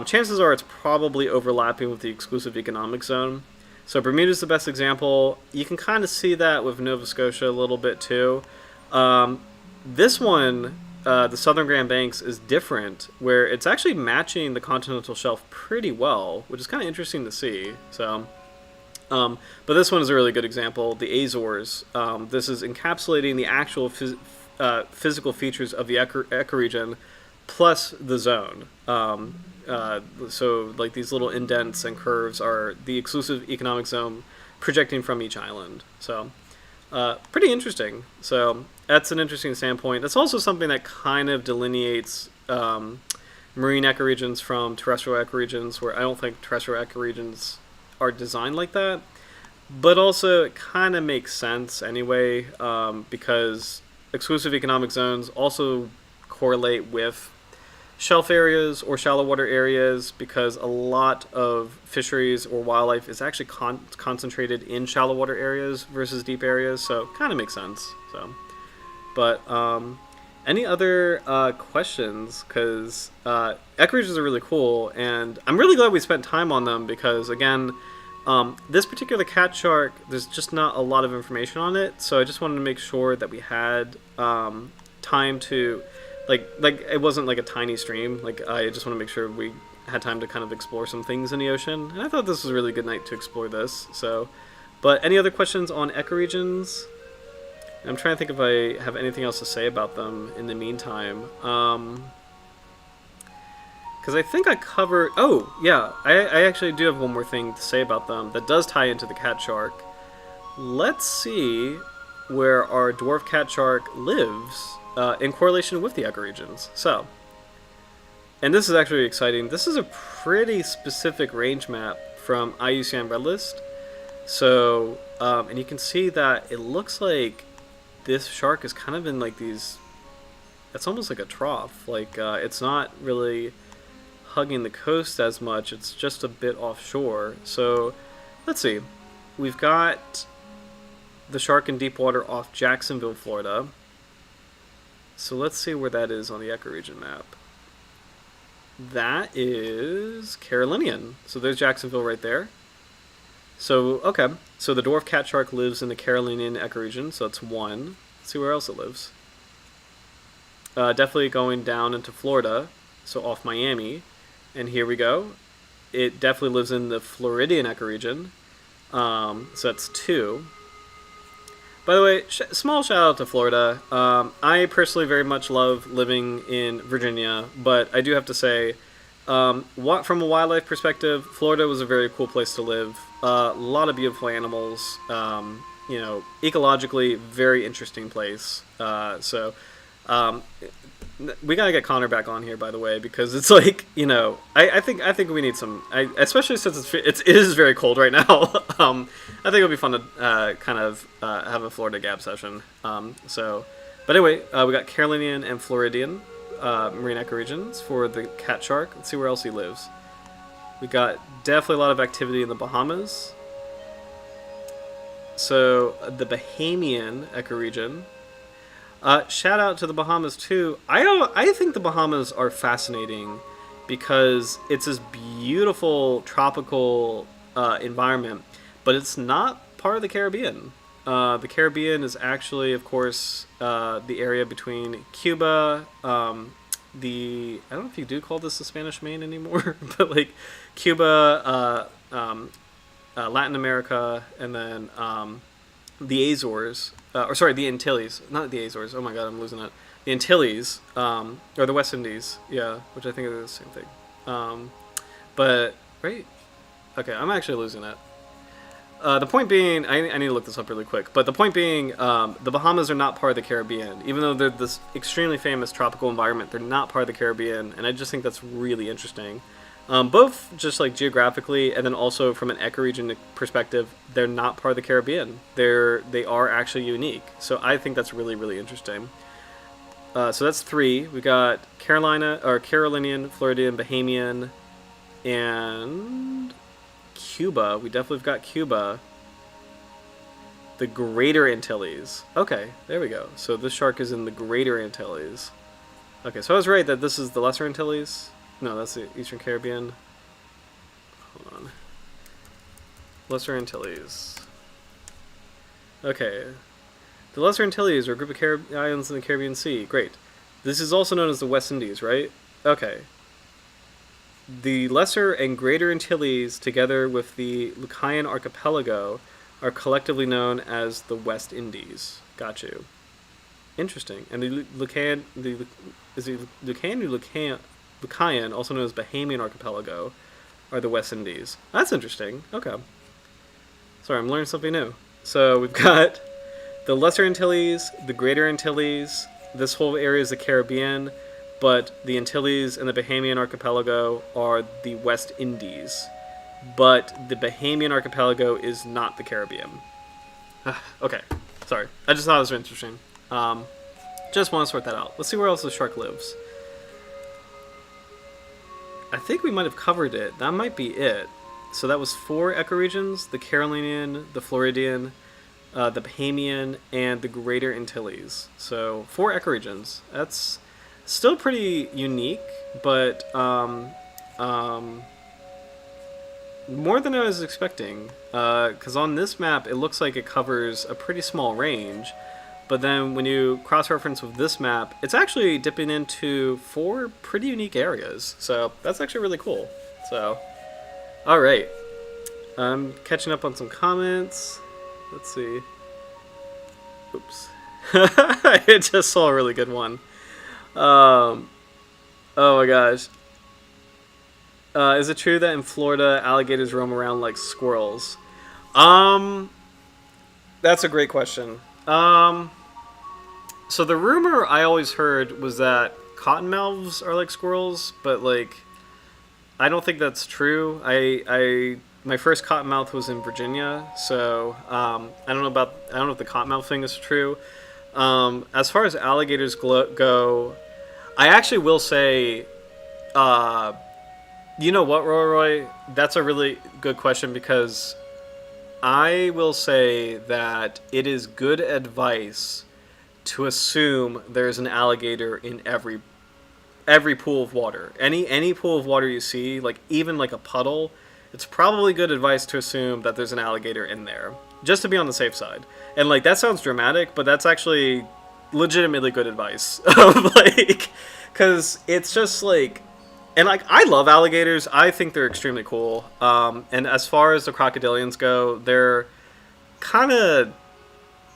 chances are it's probably overlapping with the exclusive economic zone. So Bermuda's the best example. You can kind of see that with Nova Scotia a little bit too. This one, the Southern Grand Banks, is different, where it's actually matching the continental shelf pretty well, which is kind of interesting to see. So, but this one is a really good example. The Azores. This is encapsulating the actual physical features of the ecoregion plus the zone. So like these little indents and curves are the exclusive economic zone projecting from each island. So pretty interesting. So that's an interesting standpoint. That's also something that kind of delineates marine ecoregions from terrestrial ecoregions, where I don't think terrestrial ecoregions are designed like that. But also it kind of makes sense anyway, because exclusive economic zones also correlate with shelf areas or shallow water areas, because a lot of fisheries or wildlife is actually concentrated in shallow water areas versus deep areas, so kind of makes sense. So, but Any other questions? Because ecoregions are really cool, and I'm really glad we spent time on them because, again, this particular cat shark, there's just not a lot of information on it, so I just wanted to make sure that we had time to, like it wasn't like a tiny stream. Like I just want to make sure we had time to kind of explore some things in the ocean, and I thought this was a really good night to explore this. So, but any other questions on ecoregions? I'm trying to think if I have anything else to say about them in the meantime. Because I think I covered... Oh, yeah. I actually do have one more thing to say about them that does tie into the cat shark. Let's see where our dwarf cat shark lives in correlation with the ecoregions. So, and this is actually exciting. This is a pretty specific range map from IUCN Red List. So, and you can see that it looks like this shark is kind of in like these... It's almost like a trough. Like, it's not really hugging the coast as much. It's just a bit offshore. So, let's see. We've got the shark in deep water off Jacksonville, Florida. So let's see where that is on the ecoregion map. That is Carolinian. So there's Jacksonville right there. So, okay. So the dwarf cat shark lives in the Carolinian ecoregion, so that's one. Let's see where else it lives. Definitely going down into Florida, so off Miami. And here we go. It definitely lives in the Floridian ecoregion. So that's two. By the way, small shout out to Florida. I personally very much love living in Virginia, but I do have to say, from a wildlife perspective, Florida was a very cool place to live. A lot of beautiful animals. Ecologically, very interesting place. We gotta get Connor back on here, by the way, because it's like, I think we need some, especially since it is very cold right now. I think it'll be fun to have a Florida Gab session. But anyway, we got Carolinian and Floridian marine ecoregions for the cat shark. Let's see where else he lives. We got definitely a lot of activity in the Bahamas. So the Bahamian ecoregion. Shout out to the Bahamas too. I think the Bahamas are fascinating because it's this beautiful tropical environment, but it's not part of the Caribbean. The Caribbean is actually, of course, the area between Cuba, I don't know if you do call this the Spanish Main anymore, but like Cuba, Latin America, and then the Azores, the Antilles, not the Azores. Oh my God, I'm losing it. The Antilles, or the West Indies, yeah, which I think is the same thing. But right, okay, I'm actually losing it. The point being, I need to look this up really quick. But the point being, the Bahamas are not part of the Caribbean, even though they're this extremely famous tropical environment. They're not part of the Caribbean, and I just think that's really interesting. Both just like geographically, and then also from an ecoregion perspective, they're not part of the Caribbean. They are actually unique. So I think that's really, really interesting. So that's three. We got Carolinian, Floridian, Bahamian, and Cuba. We definitely have got Cuba. The Greater Antilles. Okay, there we go. So this shark is in the Greater Antilles. Okay, so I was right that this is the Lesser Antilles. No, that's the Eastern Caribbean. Hold on. Lesser Antilles. Okay. The Lesser Antilles are a group of islands in the Caribbean Sea. Great. This is also known as the West Indies, right? Okay. The Lesser and Greater Antilles, together with the Lucayan Archipelago, are collectively known as the West Indies. Got you. Interesting. And the Lucayan, Lucayan, also known as Bahamian Archipelago, are the West Indies. That's interesting. Okay. Sorry, I'm learning something new. So we've got the Lesser Antilles, the Greater Antilles. This whole area is the Caribbean, but the Antilles and the Bahamian Archipelago are the West Indies. But the Bahamian Archipelago is not the Caribbean. Okay. Sorry. I just thought it was interesting. Just want to sort that out. Let's see where else the shark lives. I think we might have covered it. That might be it. So that was 4 ecoregions: the Carolinian, the Floridian, the Bahamian, and the Greater Antilles. So 4 ecoregions. That's still pretty unique, but more than I was expecting. Because on this map, it looks like it covers a pretty small range. But then when you cross-reference with this map, it's actually dipping into 4 pretty unique areas. So that's actually really cool. So, alright. I'm catching up on some comments. Let's see. Oops. I just saw a really good one. Oh my gosh. Is it true that in Florida alligators roam around like squirrels? That's a great question. So the rumor I always heard was that cottonmouths are like squirrels, but like I don't think that's true. My first cottonmouth was in Virginia, so I don't know if the cottonmouth thing is true. As far as alligators go, I actually will say, you know what, Roy? That's a really good question, because I will say that it is good advice to assume there's an alligator in every pool of water. Any pool of water you see, like even like a puddle, it's probably good advice to assume that there's an alligator in there, just to be on the safe side. And like that sounds dramatic, but that's actually legitimately good advice. Like, because it's just like, and like I love alligators. I think they're extremely cool. And as far as the crocodilians go, they're kind of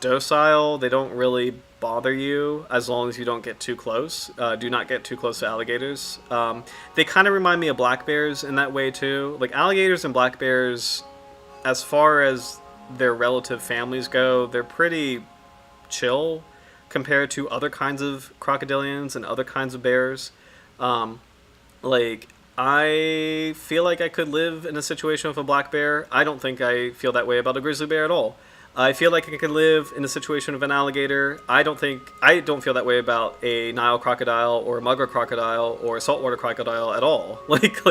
docile. They don't really bother you as long as you don't get too close. Do not get too close to alligators. They kind of remind me of black bears in that way too. Like alligators and black bears, as far as their relative families go, they're pretty chill compared to other kinds of crocodilians and other kinds of bears. Like, I feel like I could live in a situation with a black bear. I don't think I feel that way about a grizzly bear at all. I feel like I could live in a situation with an alligator. I don't feel that way about a Nile crocodile or a Mugger crocodile or a saltwater crocodile at all. Like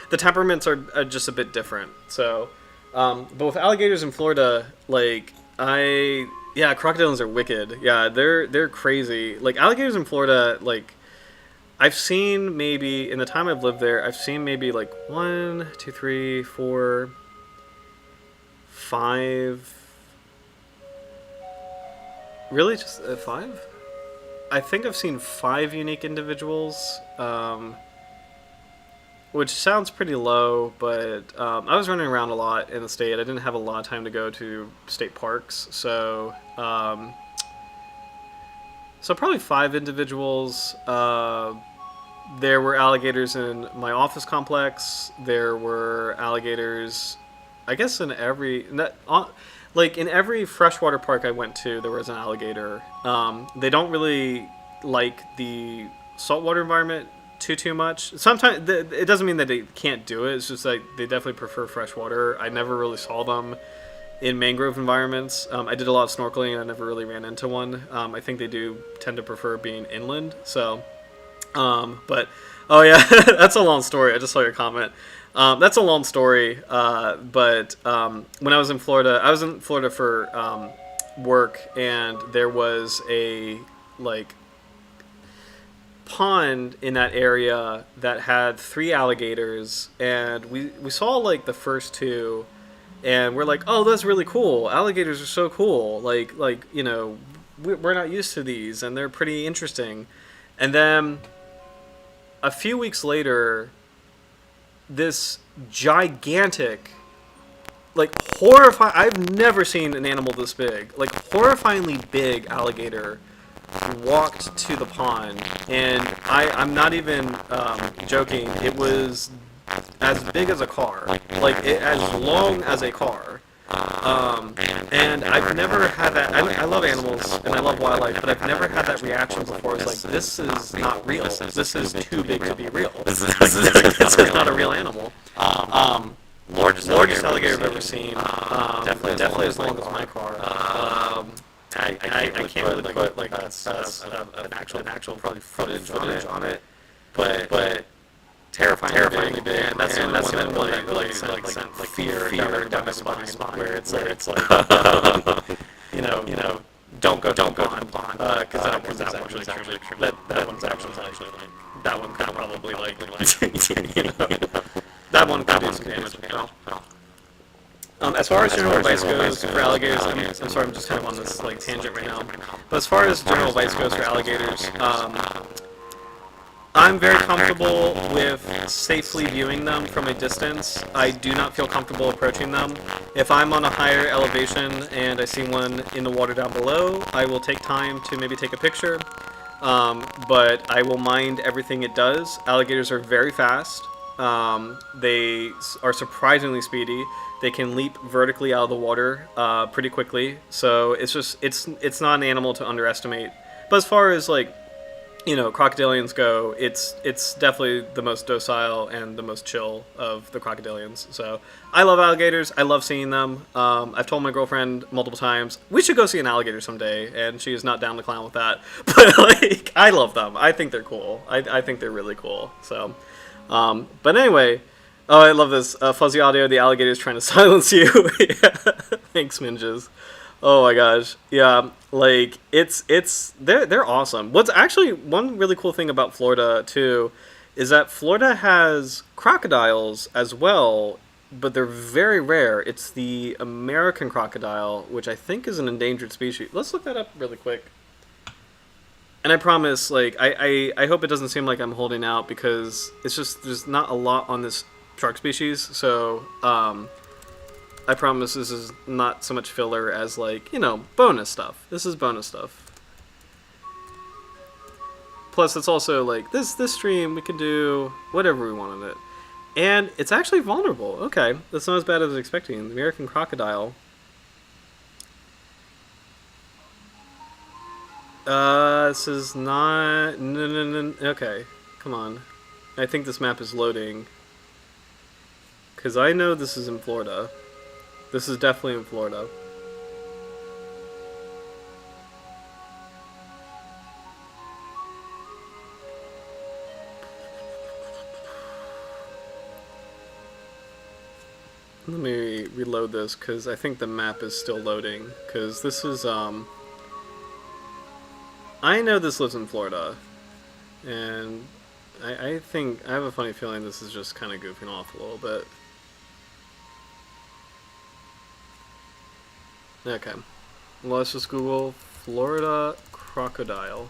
the temperaments are just a bit different. So, but with alligators in Florida, like crocodiles are wicked. Yeah, they're crazy. Like alligators in Florida, like I've seen maybe in the time I've lived there, I've seen maybe like 1, 2, 3, 4, 5. Really, just 5? I think I've seen 5 unique individuals, which sounds pretty low, but I was running around a lot in the state. I didn't have a lot of time to go to state parks, so probably 5 individuals. There were alligators in my office complex. There were alligators, I guess, in every freshwater park I went to, there was an alligator. They don't really like the saltwater environment too much. Sometimes it doesn't mean that they can't do it. It's just like they definitely prefer freshwater. I never really saw them in mangrove environments. I did a lot of snorkeling and I never really ran into one. I think they do tend to prefer being inland. So, but oh yeah, that's a long story. I just saw your comment. That's a long story, but when I was in Florida for work, and there was a pond in that area that had 3 alligators, and we saw the first 2, and we're like, oh, that's really cool. Alligators are so cool. We're not used to these, and they're pretty interesting. And then a few weeks later, this gigantic, horrifying, I've never seen an animal this big, horrifyingly big alligator walked to the pond, and I'm not even joking, it was as big as a car, as long as a car. And I've never had that. I love animals and I love wildlife, but I've never had that reaction before. It's like, this is not real. This is too big to be real. This is not a real animal. Largest alligator I've ever seen. Definitely as long as my car. I can't really put an actual probably footage on it, but terrifyingly big. And that's the one that really sent fear down my spine, where it's like actually that one's actually like that one could probably like you know, that one could do some damage. You know? As far as general advice goes for alligators, I'm sorry, I'm just kind of on this like tangent right now. But as far as general advice goes for alligators, I'm very comfortable with safely viewing them from a distance. I do not feel comfortable approaching them. If I'm on a higher elevation and I see one in the water down below, I will take time to maybe take a picture. But I will mind everything it does. Alligators are very fast. They are surprisingly speedy. They can leap vertically out of the water pretty quickly. So it's not an animal to underestimate. But as far as like, you know, crocodilians go, it's definitely the most docile and the most chill of the crocodilians. So I love alligators. I love seeing them. I've told my girlfriend multiple times we should go see an alligator someday, and she is not down to clown with that. But like, I love them. I think they're cool. I think they're really cool. So, but anyway, oh, I love this fuzzy audio. The alligator is trying to silence you. Yeah. Thanks, Minjas. Oh my gosh, yeah, like they're awesome. What's actually one really cool thing about Florida too is that Florida has crocodiles as well, but they're very rare. It's the American crocodile, which I think is an endangered species. Let's look that up really quick. And I promise, like, I hope it doesn't seem like I'm holding out, because it's just there's not a lot on this shark species, so I promise this is not so much filler as, like, you know, bonus stuff. This is bonus stuff. Plus, it's also, like, this stream, we can do whatever we want on it. And it's actually vulnerable. Okay, that's not as bad as I was expecting. The American crocodile. This is not... No. Okay, come on. I think this map is loading. Because I know this is in Florida. This is definitely in Florida. Let me reload this, because I think the map is still loading. Because this is, I know this lives in Florida. And I think, I have a funny feeling this is just kind of goofing off a little bit. Okay, well, let's just Google Florida crocodile.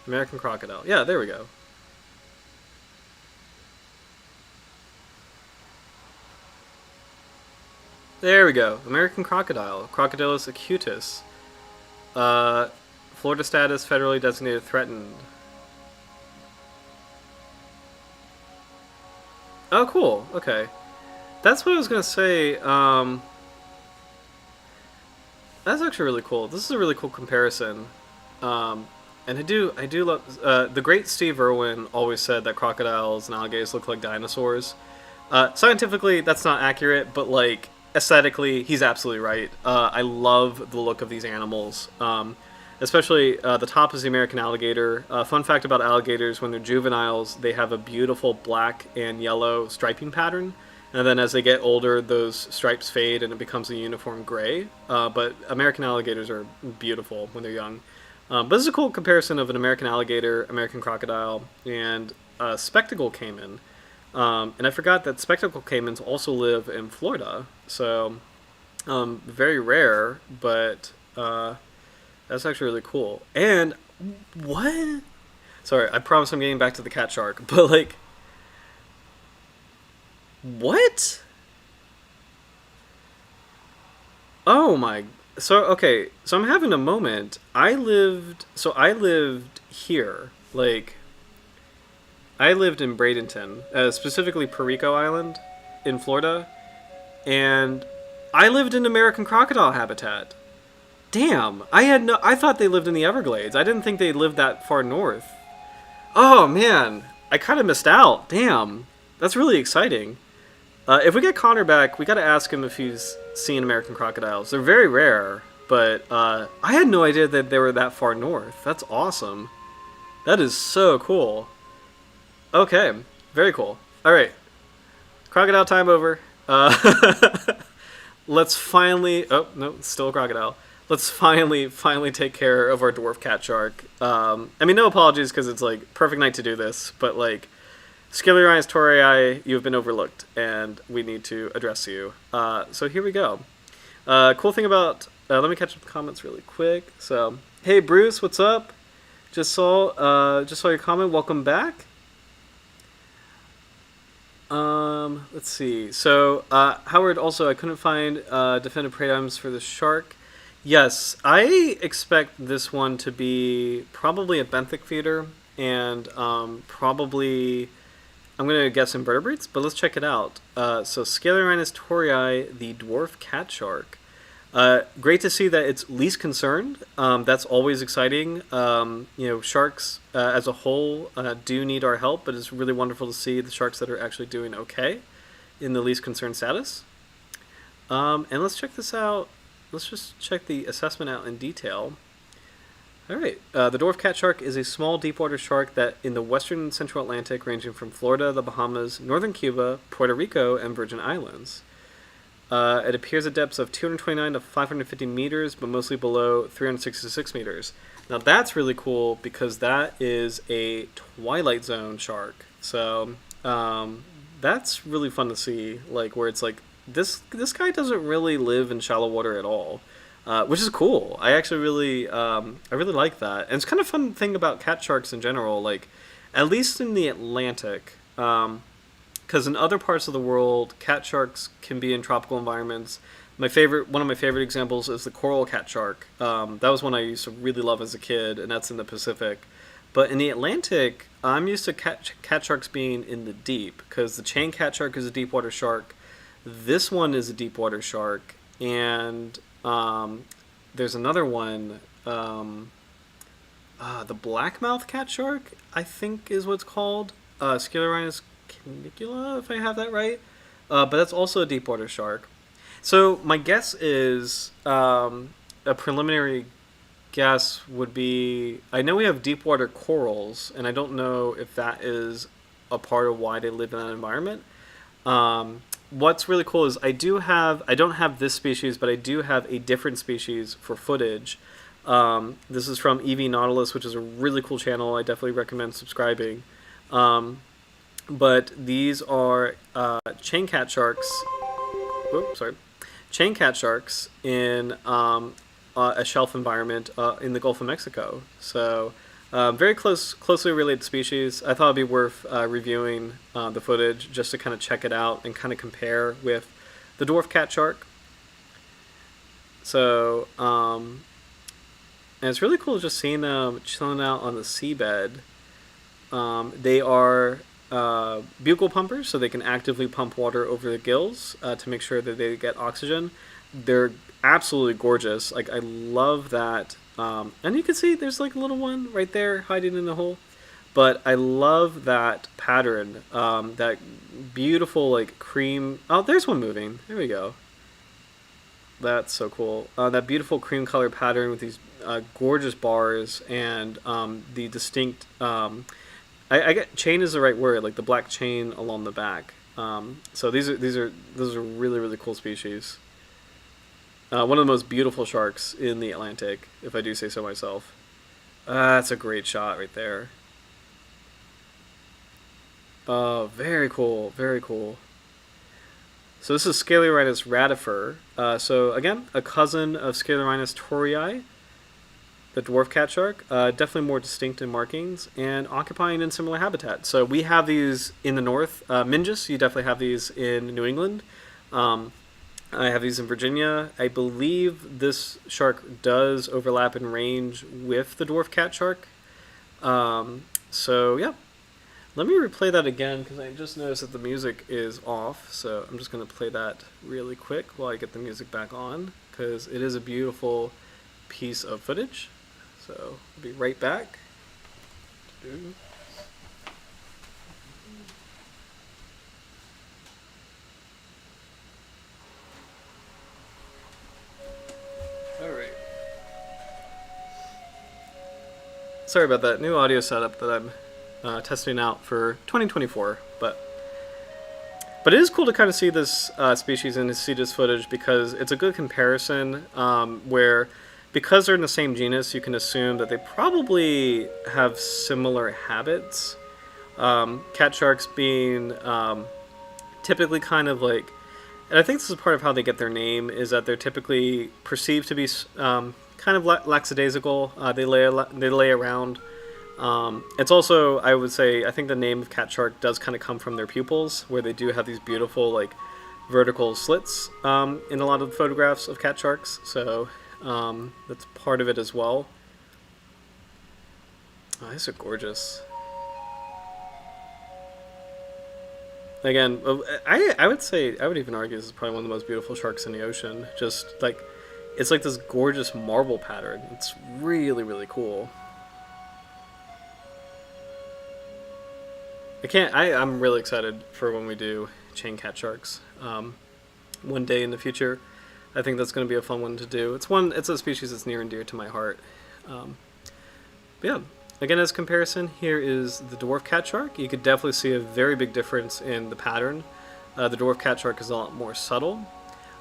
American crocodile. Yeah, there we go. There we go. American crocodile. Crocodilus acutus. Florida status, federally designated threatened. Oh, cool. Okay. That's what I was going to say. That's actually really cool. This is a really cool comparison. And I do love... the great Steve Irwin always said that crocodiles and alligators look like dinosaurs. Scientifically, that's not accurate, but, like, aesthetically, he's absolutely right. I love the look of these animals. Especially, the top is the American alligator. Fun fact about alligators, when they're juveniles, they have a beautiful black and yellow striping pattern. And then as they get older, those stripes fade and it becomes a uniform gray. But American alligators are beautiful when they're young. But this is a cool comparison of an American alligator, American crocodile, and a spectacle caiman. And I forgot that spectacle caimans also live in Florida. So, very rare, but that's actually really cool. And, what? Sorry, I promise I'm getting back to the cat shark, but, like, what? Oh my... So, okay, so I'm having a moment. I lived here. Like, I lived in Bradenton, specifically Perico Island in Florida, and I lived in American crocodile habitat. Damn, I thought they lived in the Everglades. I didn't think they lived that far north. Oh man, I kind of missed out. Damn, that's really exciting. If we get Connor back, we gotta ask him if he's seen American crocodiles. They're very rare, but I had no idea that they were that far north. That's awesome. That is so cool. Okay, very cool. Alright, crocodile time over. Let's finally... Oh, no, still a crocodile. let's finally take care of our dwarf cat shark. I mean, no apologies because it's like perfect night to do this, but like Scyliorhinus torrei, you have been overlooked, and we need to address you. So here we go. Cool thing about let me catch up the comments really quick. So hey Bruce, what's up? Just saw your comment. Welcome back. Let's see. So Howard, also I couldn't find definitive prey items for the shark. Yes, I expect this one to be probably a benthic feeder and probably, I'm going to guess invertebrates, but let's check it out. So Scyliorhinus torrei, the dwarf cat shark. Great to see that it's least concerned. That's always exciting. Sharks as a whole do need our help, but it's really wonderful to see the sharks that are actually doing okay in the least concerned status. And let's check this out. Let's just check the assessment out in detail. All right. The dwarf cat shark is a small deepwater shark that in the western and central Atlantic, ranging from Florida, the Bahamas, northern Cuba, Puerto Rico, and Virgin Islands. It appears at depths of 229 to 550 meters, but mostly below 366 meters. Now that's really cool because that is a twilight zone shark. So that's really fun to see, like where it's like this guy doesn't really live in shallow water at all, which is cool. I actually really I really like that, and it's kind of fun thing about cat sharks in general, like at least in the Atlantic. Because in other parts of the world, cat sharks can be in tropical environments. One of my favorite examples is the coral cat shark. That was one I used to really love as a kid, and that's in the Pacific. But in the Atlantic, I'm used to cat sharks being in the deep, because the chain cat shark is a deep water shark. This one is a deep water shark, and there's another one, the blackmouth cat shark, I think is what it's called. Scyliorhinus canicula, if I have that right. But that's also a deep water shark. So my guess is, a preliminary guess would be, I know we have deep water corals, and I don't know if that is a part of why they live in that environment. What's really cool is I don't have this species, but I do have a different species for footage. This is from EV Nautilus, which is a really cool channel. I definitely recommend subscribing. But these are chain cat sharks. Oops, sorry. Chain cat sharks in a shelf environment in the Gulf of Mexico. So very closely related species. I thought it'd be worth reviewing the footage just to kind of check it out and kind of compare with the dwarf cat shark. So and it's really cool just seeing them chilling out on the seabed. They are buccal pumpers, so they can actively pump water over the gills to make sure that they get oxygen. They're absolutely gorgeous. Like, I love that. And you can see there's like a little one right there hiding in the hole. But I love that pattern, that beautiful like cream. Oh, there's one moving. There we go. That's so cool. That beautiful cream color pattern with these gorgeous bars and the distinct. I get chain is the right word, like the black chain along the back. So those are really, really cool species. One of the most beautiful sharks in the Atlantic, if I do say so myself. That's a great shot right there. Oh, very cool, very cool. So this is Scyliorhinus radifer. So again, a cousin of Scyliorhinus torrei, the dwarf cat shark. Definitely more distinct in markings and occupying in similar habitat. So we have these in the north. Mingus, you definitely have these in New England. I have these in Virginia. I believe this shark does overlap in range with the dwarf cat shark. So yeah, let me replay that again because I just noticed that the music is off. So I'm just going to play that really quick while I get the music back on because it is a beautiful piece of footage. So I'll be right back. Alright. Sorry about that new audio setup that I'm testing out for 2024, but it is cool to kind of see this species and see this footage because it's a good comparison where because they're in the same genus, you can assume that they probably have similar habits. Cat sharks being typically kind of like, and I think this is part of how they get their name, is that they're typically perceived to be kind of lackadaisical. They lay around. It's also, I would say, I think the name of cat shark does kind of come from their pupils, where they do have these beautiful like vertical slits in a lot of photographs of cat sharks. So that's part of it as well. Oh, these are gorgeous. Again, I would say, I would even argue this is probably one of the most beautiful sharks in the ocean. Just like, it's like this gorgeous marble pattern. It's really, really cool. I'm really excited for when we do chain cat sharks. One day in the future, I think that's going to be a fun one to do. It's a species that's near and dear to my heart. But yeah. Again, as comparison, here is the dwarf catshark. You could definitely see a very big difference in the pattern. The dwarf catshark is a lot more subtle.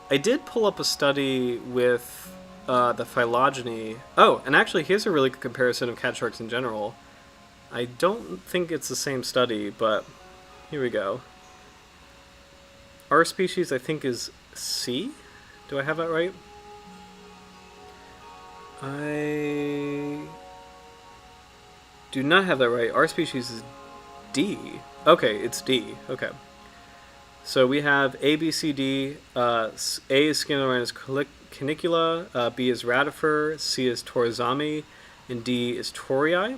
I did pull up a study with the phylogeny. Oh, and actually, here's a really good comparison of catsharks in general. I don't think it's the same study, but here we go. Our species, I think, is C. Do I have that right? I do not have that right. Our species is D. Okay, it's D. Okay. So we have A, B, C, D. A is Scyliorhinus canicula, B is radifer, C is torzami, and D is torrei.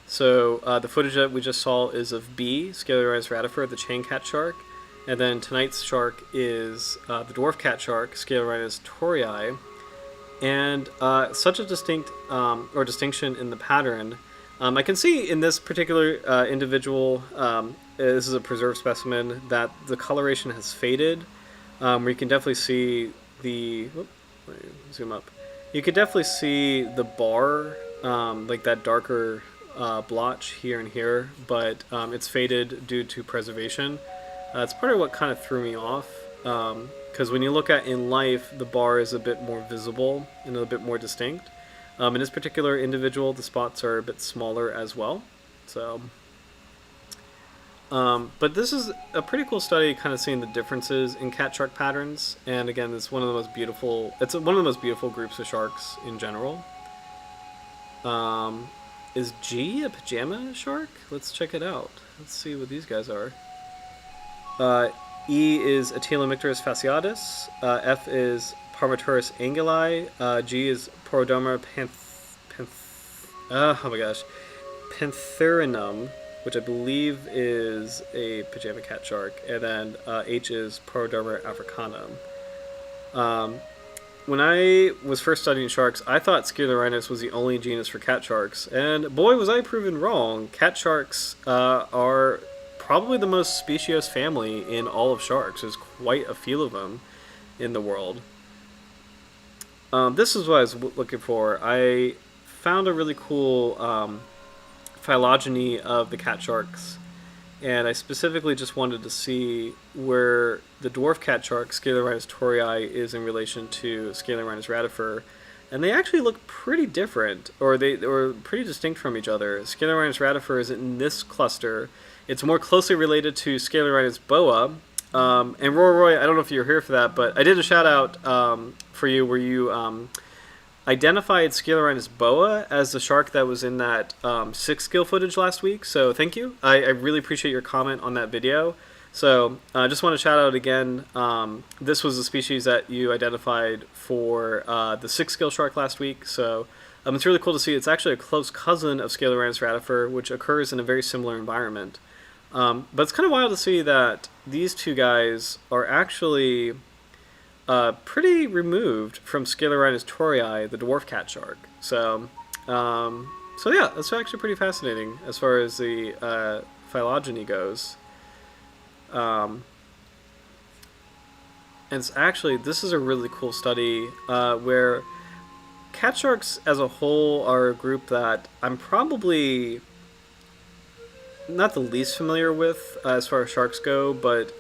So the footage that we just saw is of B, Scyliorhinus radifer, the chain cat shark. And then tonight's shark is the dwarf cat shark, Scyliorhinus torrei. And such a distinction in the pattern. I can see in this particular individual, this is a preserved specimen, that the coloration has faded. Where you can definitely see the, let me zoom up. You can definitely see the bar, like that darker blotch here and here, but it's faded due to preservation. It's part of what kind of threw me off, because when you look at in life, the bar is a bit more visible and a bit more distinct. In this particular individual, the spots are a bit smaller as well. So, but this is a pretty cool study, kind of seeing the differences in cat shark patterns. And again, it's one of the most beautiful. It's one of the most beautiful groups of sharks in general. Is G a pajama shark? Let's check it out. Let's see what these guys are. E is Atelomicturus fasciatus. F is Parmaturus anguli. G is Porodoma panthurinum, which I believe is a pajama cat shark. And then H is Porodoma africanum. When I was first studying sharks, I thought Scyliorhinus was the only genus for cat sharks. And boy, was I proven wrong. Cat sharks are probably the most speciose family in all of sharks. There's quite a few of them in the world. This is what I was looking for. I found a really cool phylogeny of the cat sharks, and I specifically just wanted to see where the dwarf cat shark, Scyliorhinus torrei, is in relation to Scyliorhinus radifer, and they actually look pretty different, or they were pretty distinct from each other. Scyliorhinus radifer is in this cluster. It's more closely related to Scyliorhinus boa. And Roy, I don't know if you're here for that, but I did a shout out for you where you identified Scyliorhinus boa as the shark that was in that 6 skill footage last week. So thank you. I really appreciate your comment on that video. So I just want to shout out again. This was a species that you identified for the 6 skill shark last week. So it's really cool to see. It's actually a close cousin of Scyliorhinus radifer, which occurs in a very similar environment. But it's kind of wild to see that these two guys are actually pretty removed from Scyliorhinus torrei, the dwarf cat shark. So yeah, that's actually pretty fascinating as far as the phylogeny goes. And it's actually, this is a really cool study where cat sharks as a whole are a group that I'm probably not the least familiar with as far as sharks go, but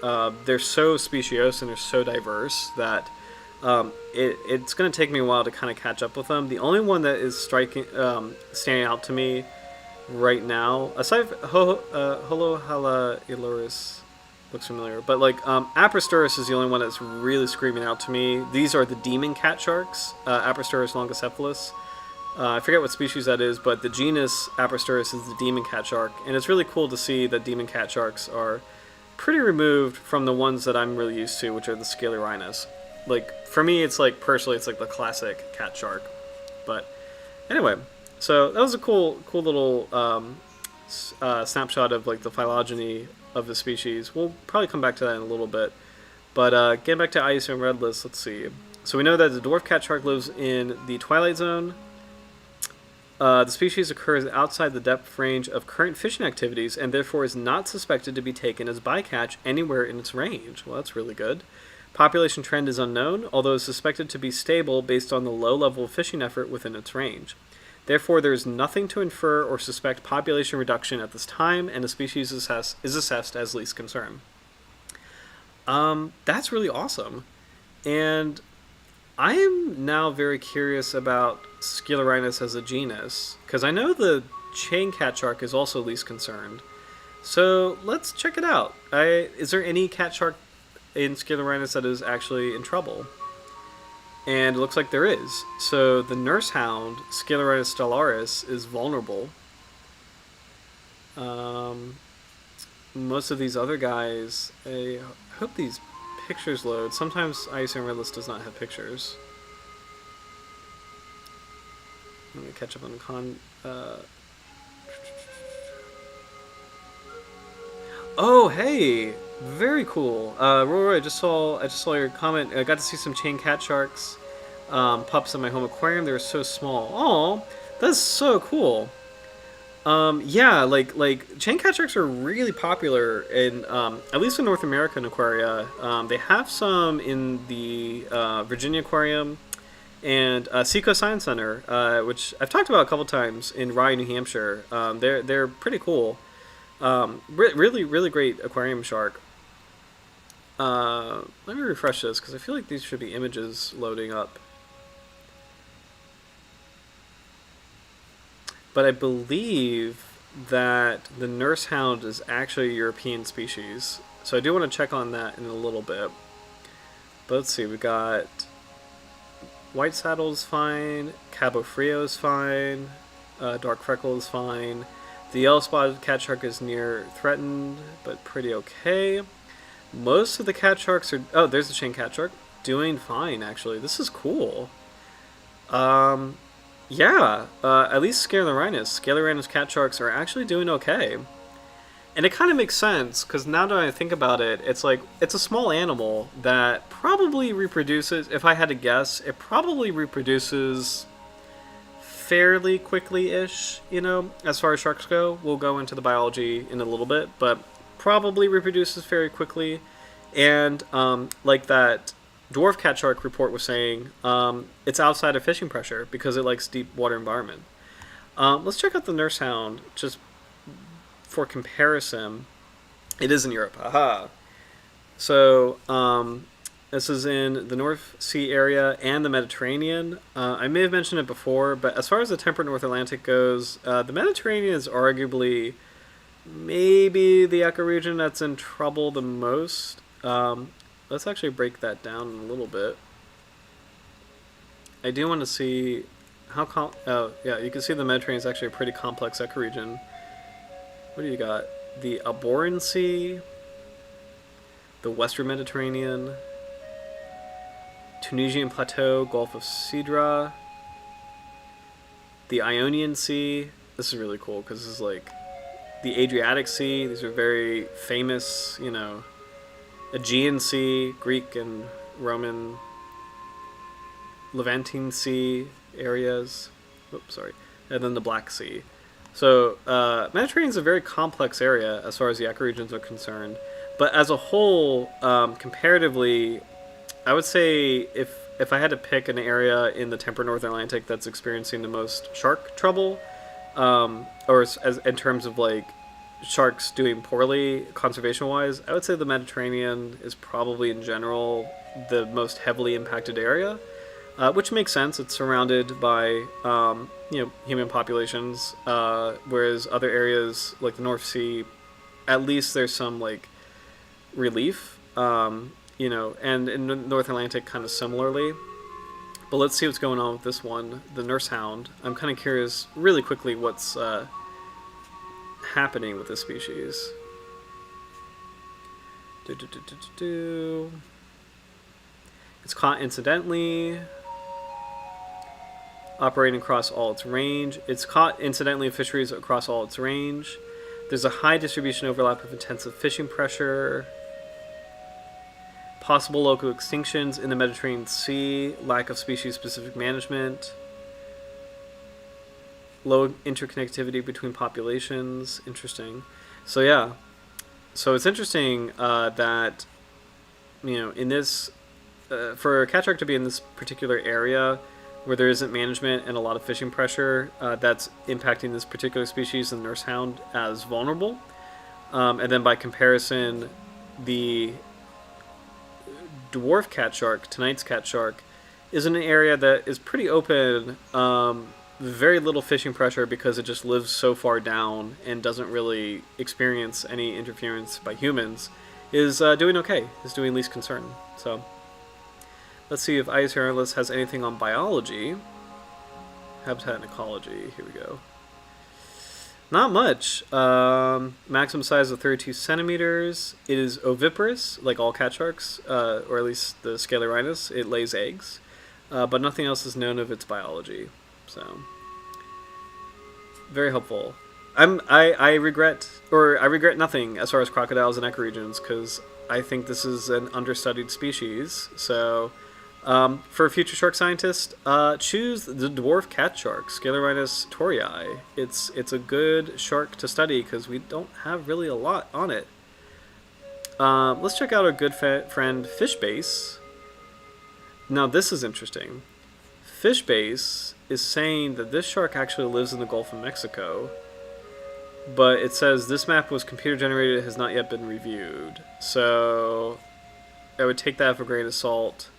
they're so speciose and they're so diverse that It's going to take me a while to kind of catch up with them. The only one that is standing out to me right now, aside from Holohala Iloris, looks familiar, but like Aprostoris is the only one that's really screaming out to me. These are the demon cat sharks, Aprostoris longocephalus. I forget what species that is, but the genus Aprostoris is the demon cat shark, and it's really cool to see that demon cat sharks are pretty removed from the ones that I'm really used to, which are the Scyliorhinus. Like, for me, it's like, personally, it's like the classic cat shark. But anyway, so that was a cool little snapshot of like the phylogeny of the species. We'll probably come back to that in a little bit. But getting back to Iocene redlist, let's see. So we know that the dwarf cat shark lives in the twilight zone. The species occurs outside the depth range of current fishing activities and therefore is not suspected to be taken as bycatch anywhere in its range. Well, that's really good. Population trend is unknown, although is suspected to be stable based on the low level of fishing effort within its range. Therefore, there is nothing to infer or suspect population reduction at this time, and the species is assessed as least concern. That's really awesome. And I am now very curious about Scyliorhinus as a genus, because I know the chain cat shark is also least concerned. So let's check it out. Is there any cat shark in Scyliorhinus that is actually in trouble? And it looks like there is. So the nurse hound, Scyliorhinus stellaris, is vulnerable. Most of these other guys, I hope these pictures load. Sometimes Iocene redlist does not have pictures. Let me catch up on the Oh, hey! Very cool. Roy, I just saw your comment. I got to see some chain cat sharks pups in my home aquarium. They were so small. Oh, that's so cool. Yeah, like chain cat sharks are really popular in at least in North American aquaria. They have some in the Virginia Aquarium and Seco Science Center, which I've talked about a couple times in Rye, New Hampshire. They're pretty cool. Really great aquarium shark. Let me refresh this because I feel like these should be images loading up. But I believe that the nurse hound is actually a European species. So I do want to check on that in a little bit. But let's see, we got white saddle is fine, Cabo Frio is fine, dark freckle is fine. The yellow spotted cat shark is near threatened, but pretty okay. Most of the cat sharks are... Oh, there's the chain cat shark. Doing fine, actually. This is cool. Yeah, at least Scyliorhinus cat sharks are actually doing okay. And it kind of makes sense, because now that I think about it, it's like, it's a small animal that probably reproduces, if I had to guess, it probably reproduces fairly quickly-ish, you know, as far as sharks go. We'll go into the biology in a little bit, but probably reproduces very quickly. And like that dwarf cat shark report was saying, it's outside of fishing pressure because it likes deep water environment. Let's check out the nurse hound just for comparison. It is in Europe. Aha. So this is in the North Sea area and the Mediterranean. I may have mentioned it before, but as far as the temperate North Atlantic goes, the Mediterranean is arguably maybe the ecoregion that's in trouble the most. Let's actually break that down a little bit. I do want to see how oh yeah, you can see the Mediterranean is actually a pretty complex ecoregion. What do you got? The Alboran Sea, the Western Mediterranean, Tunisian Plateau, Gulf of Sidra, the Ionian Sea. This is really cool because this is like the Adriatic Sea. These are very famous, you know, Aegean Sea, Greek and Roman, Levantine Sea areas. Oops, sorry. And then the Black Sea. So Mediterranean is a very complex area as far as the ecoregions are concerned. But as a whole, comparatively, I would say if I had to pick an area in the temperate North Atlantic that's experiencing the most shark trouble, or as in terms of like sharks doing poorly conservation-wise, I would say the Mediterranean is probably in general the most heavily impacted area, which makes sense. It's surrounded by human populations, whereas other areas like the North Sea, at least there's some like relief, and in the North Atlantic kind of similarly. But let's see what's going on with this one, the nurse hound. I'm kind of curious, really quickly, what's happening with this species. It's caught incidentally, operating across all its range. It's caught incidentally in fisheries across all its range. There's a high distribution overlap of intensive fishing pressure. Possible local extinctions in the Mediterranean Sea. Lack of species-specific management. Low interconnectivity between populations. Interesting. So yeah. So it's interesting that, in this, for a catshark to be in this particular area where there isn't management and a lot of fishing pressure, that's impacting this particular species, the nurse hound, as vulnerable. And then by comparison, the dwarf catshark, tonight's catshark, is in an area that is pretty open, very little fishing pressure because it just lives so far down and doesn't really experience any interference by humans, is doing okay, is doing least concern. So let's see if Scyliorhinus has anything on biology. Habitat and ecology, here we go. Not much. Maximum size of 32 centimeters. It is oviparous, like all catsharks, or at least the Scyliorhinus. It lays eggs, but nothing else is known of its biology. So, very helpful. I regret nothing as far as crocodiles and ecoregions, because I think this is an understudied species. So, for a future shark scientist, choose the dwarf catshark, Scyliorhinus torrei. It's a good shark to study because we don't have really a lot on it. Let's check out our good friend Fishbase. Now this is interesting. Fishbase is saying that this shark actually lives in the Gulf of Mexico, but it says this map was computer generated, has not yet been reviewed. So I would take that with a grain of salt.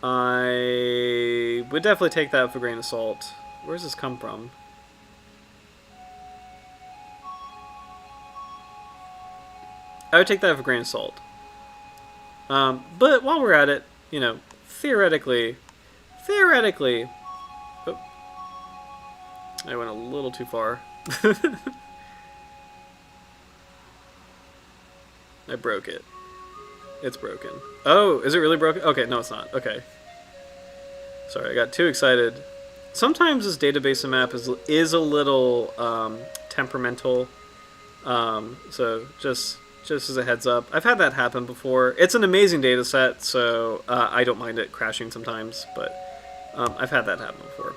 I would definitely take that with a grain of salt. Where does this come from? I would take that with a grain of salt. But while we're at it, theoretically, oh, I went a little too far. I broke it. It's broken. Oh, is it really broken? Okay, no, it's not. Okay. Sorry, I got too excited. Sometimes this database and map is a little temperamental. So just as a heads up, I've had that happen before. It's an amazing data set, so I don't mind it crashing sometimes, but I've had that happen before.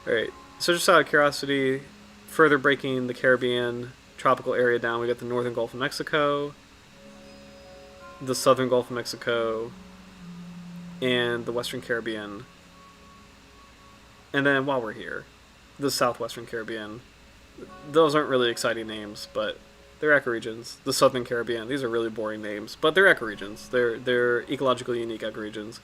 All right. So just out of curiosity, further breaking the Caribbean tropical area down, we got the northern Gulf of Mexico, the southern Gulf of Mexico, and the western Caribbean. And then while we're here, the southwestern Caribbean. Those aren't really exciting names, but they're ecoregions. The southern Caribbean, these are really boring names, but they're ecoregions. They're ecologically unique ecoregions.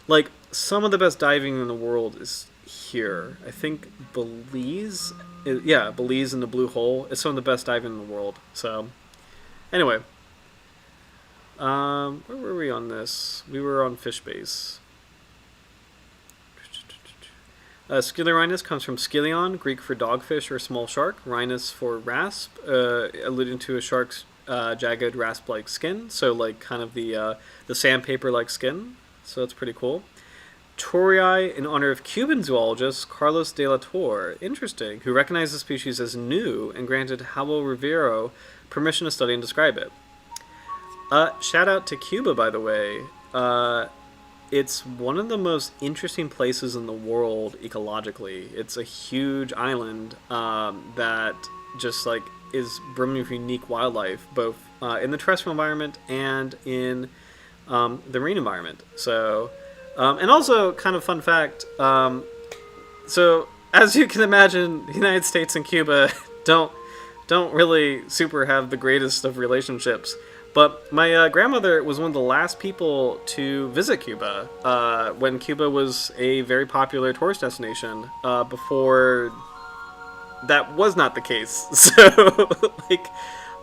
Like, some of the best diving in the world is here. I think Belize, Belize in the Blue Hole is some of the best diving in the world. So, anyway. Where were we on this? We were on Fishbase. Scyliorhinus comes from scylion, Greek for dogfish or small shark, rhinus for rasp, alluding to a shark's jagged rasp-like skin, so like kind of the sandpaper-like skin, so that's pretty cool. Torrei in honor of Cuban zoologist Carlos de la Torre, interesting, who recognized the species as new and granted Howell Rivero permission to study and describe it. Shout out to Cuba, by the way. It's one of the most interesting places in the world ecologically. It's a huge island that just like is brimming with unique wildlife, both in the terrestrial environment and in the marine environment. So, and also kind of fun fact. So as you can imagine, the United States and Cuba don't really super have the greatest of relationships. But my grandmother was one of the last people to visit Cuba when Cuba was a very popular tourist destination. Before that was not the case. So like,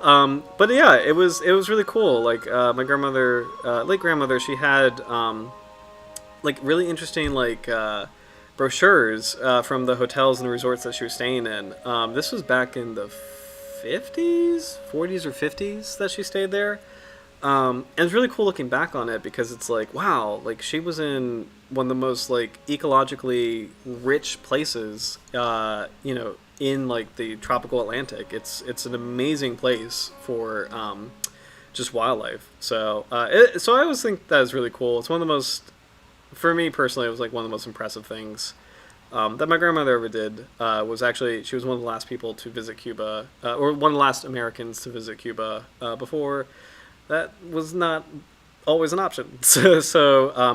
but yeah, it was really cool. Like my grandmother, late grandmother, she had like really interesting like brochures from the hotels and the resorts that she was staying in. This was back in the 50s, 40s or 50s that she stayed there. And it's really cool looking back on it because it's like, wow, like she was in one of the most like ecologically rich places, in like the tropical Atlantic. It's an amazing place for just wildlife. So I always think that is really cool. It's one of the most, for me personally, it was like one of the most impressive things that my grandmother ever did. Was actually, she was one of the last people to visit Cuba, or one of the last Americans to visit Cuba before that was not always an option. So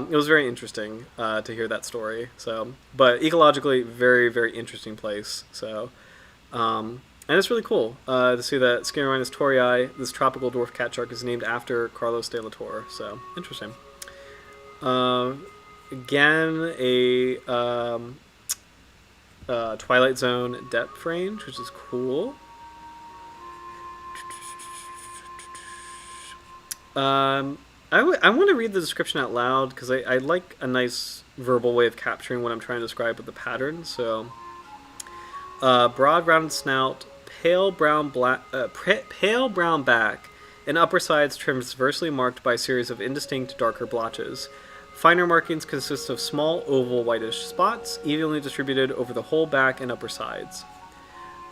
it was very interesting to hear that story. So, but ecologically, very, very interesting place. So, and it's really cool to see that Scyliorhinus torrei, this tropical dwarf cat shark, is named after Carlos de la Torre. So, interesting. Again, a Twilight Zone depth range, which is cool. I want to read the description out loud because I like a nice verbal way of capturing what I'm trying to describe with the pattern. So, broad rounded snout, pale brown back, and upper sides transversely marked by a series of indistinct darker blotches. Finer markings consist of small oval whitish spots, evenly distributed over the whole back and upper sides.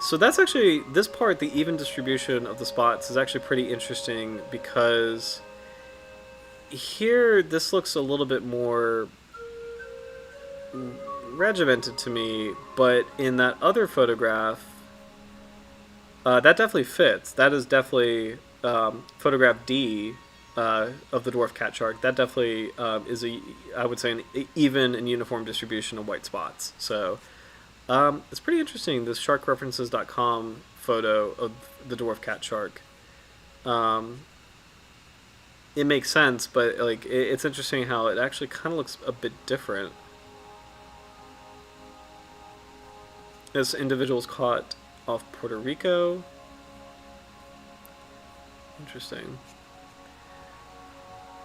So that's actually, this part, the even distribution of the spots, is actually pretty interesting because here this looks a little bit more regimented to me, but in that other photograph, that definitely fits. That is definitely photograph D of the dwarf catshark. That definitely is I would say, an even and uniform distribution of white spots. So it's pretty interesting, this sharkreferences.com photo of the dwarf catshark. It makes sense, but like it's interesting how it actually kind of looks a bit different. This individual's caught off Puerto Rico. Interesting.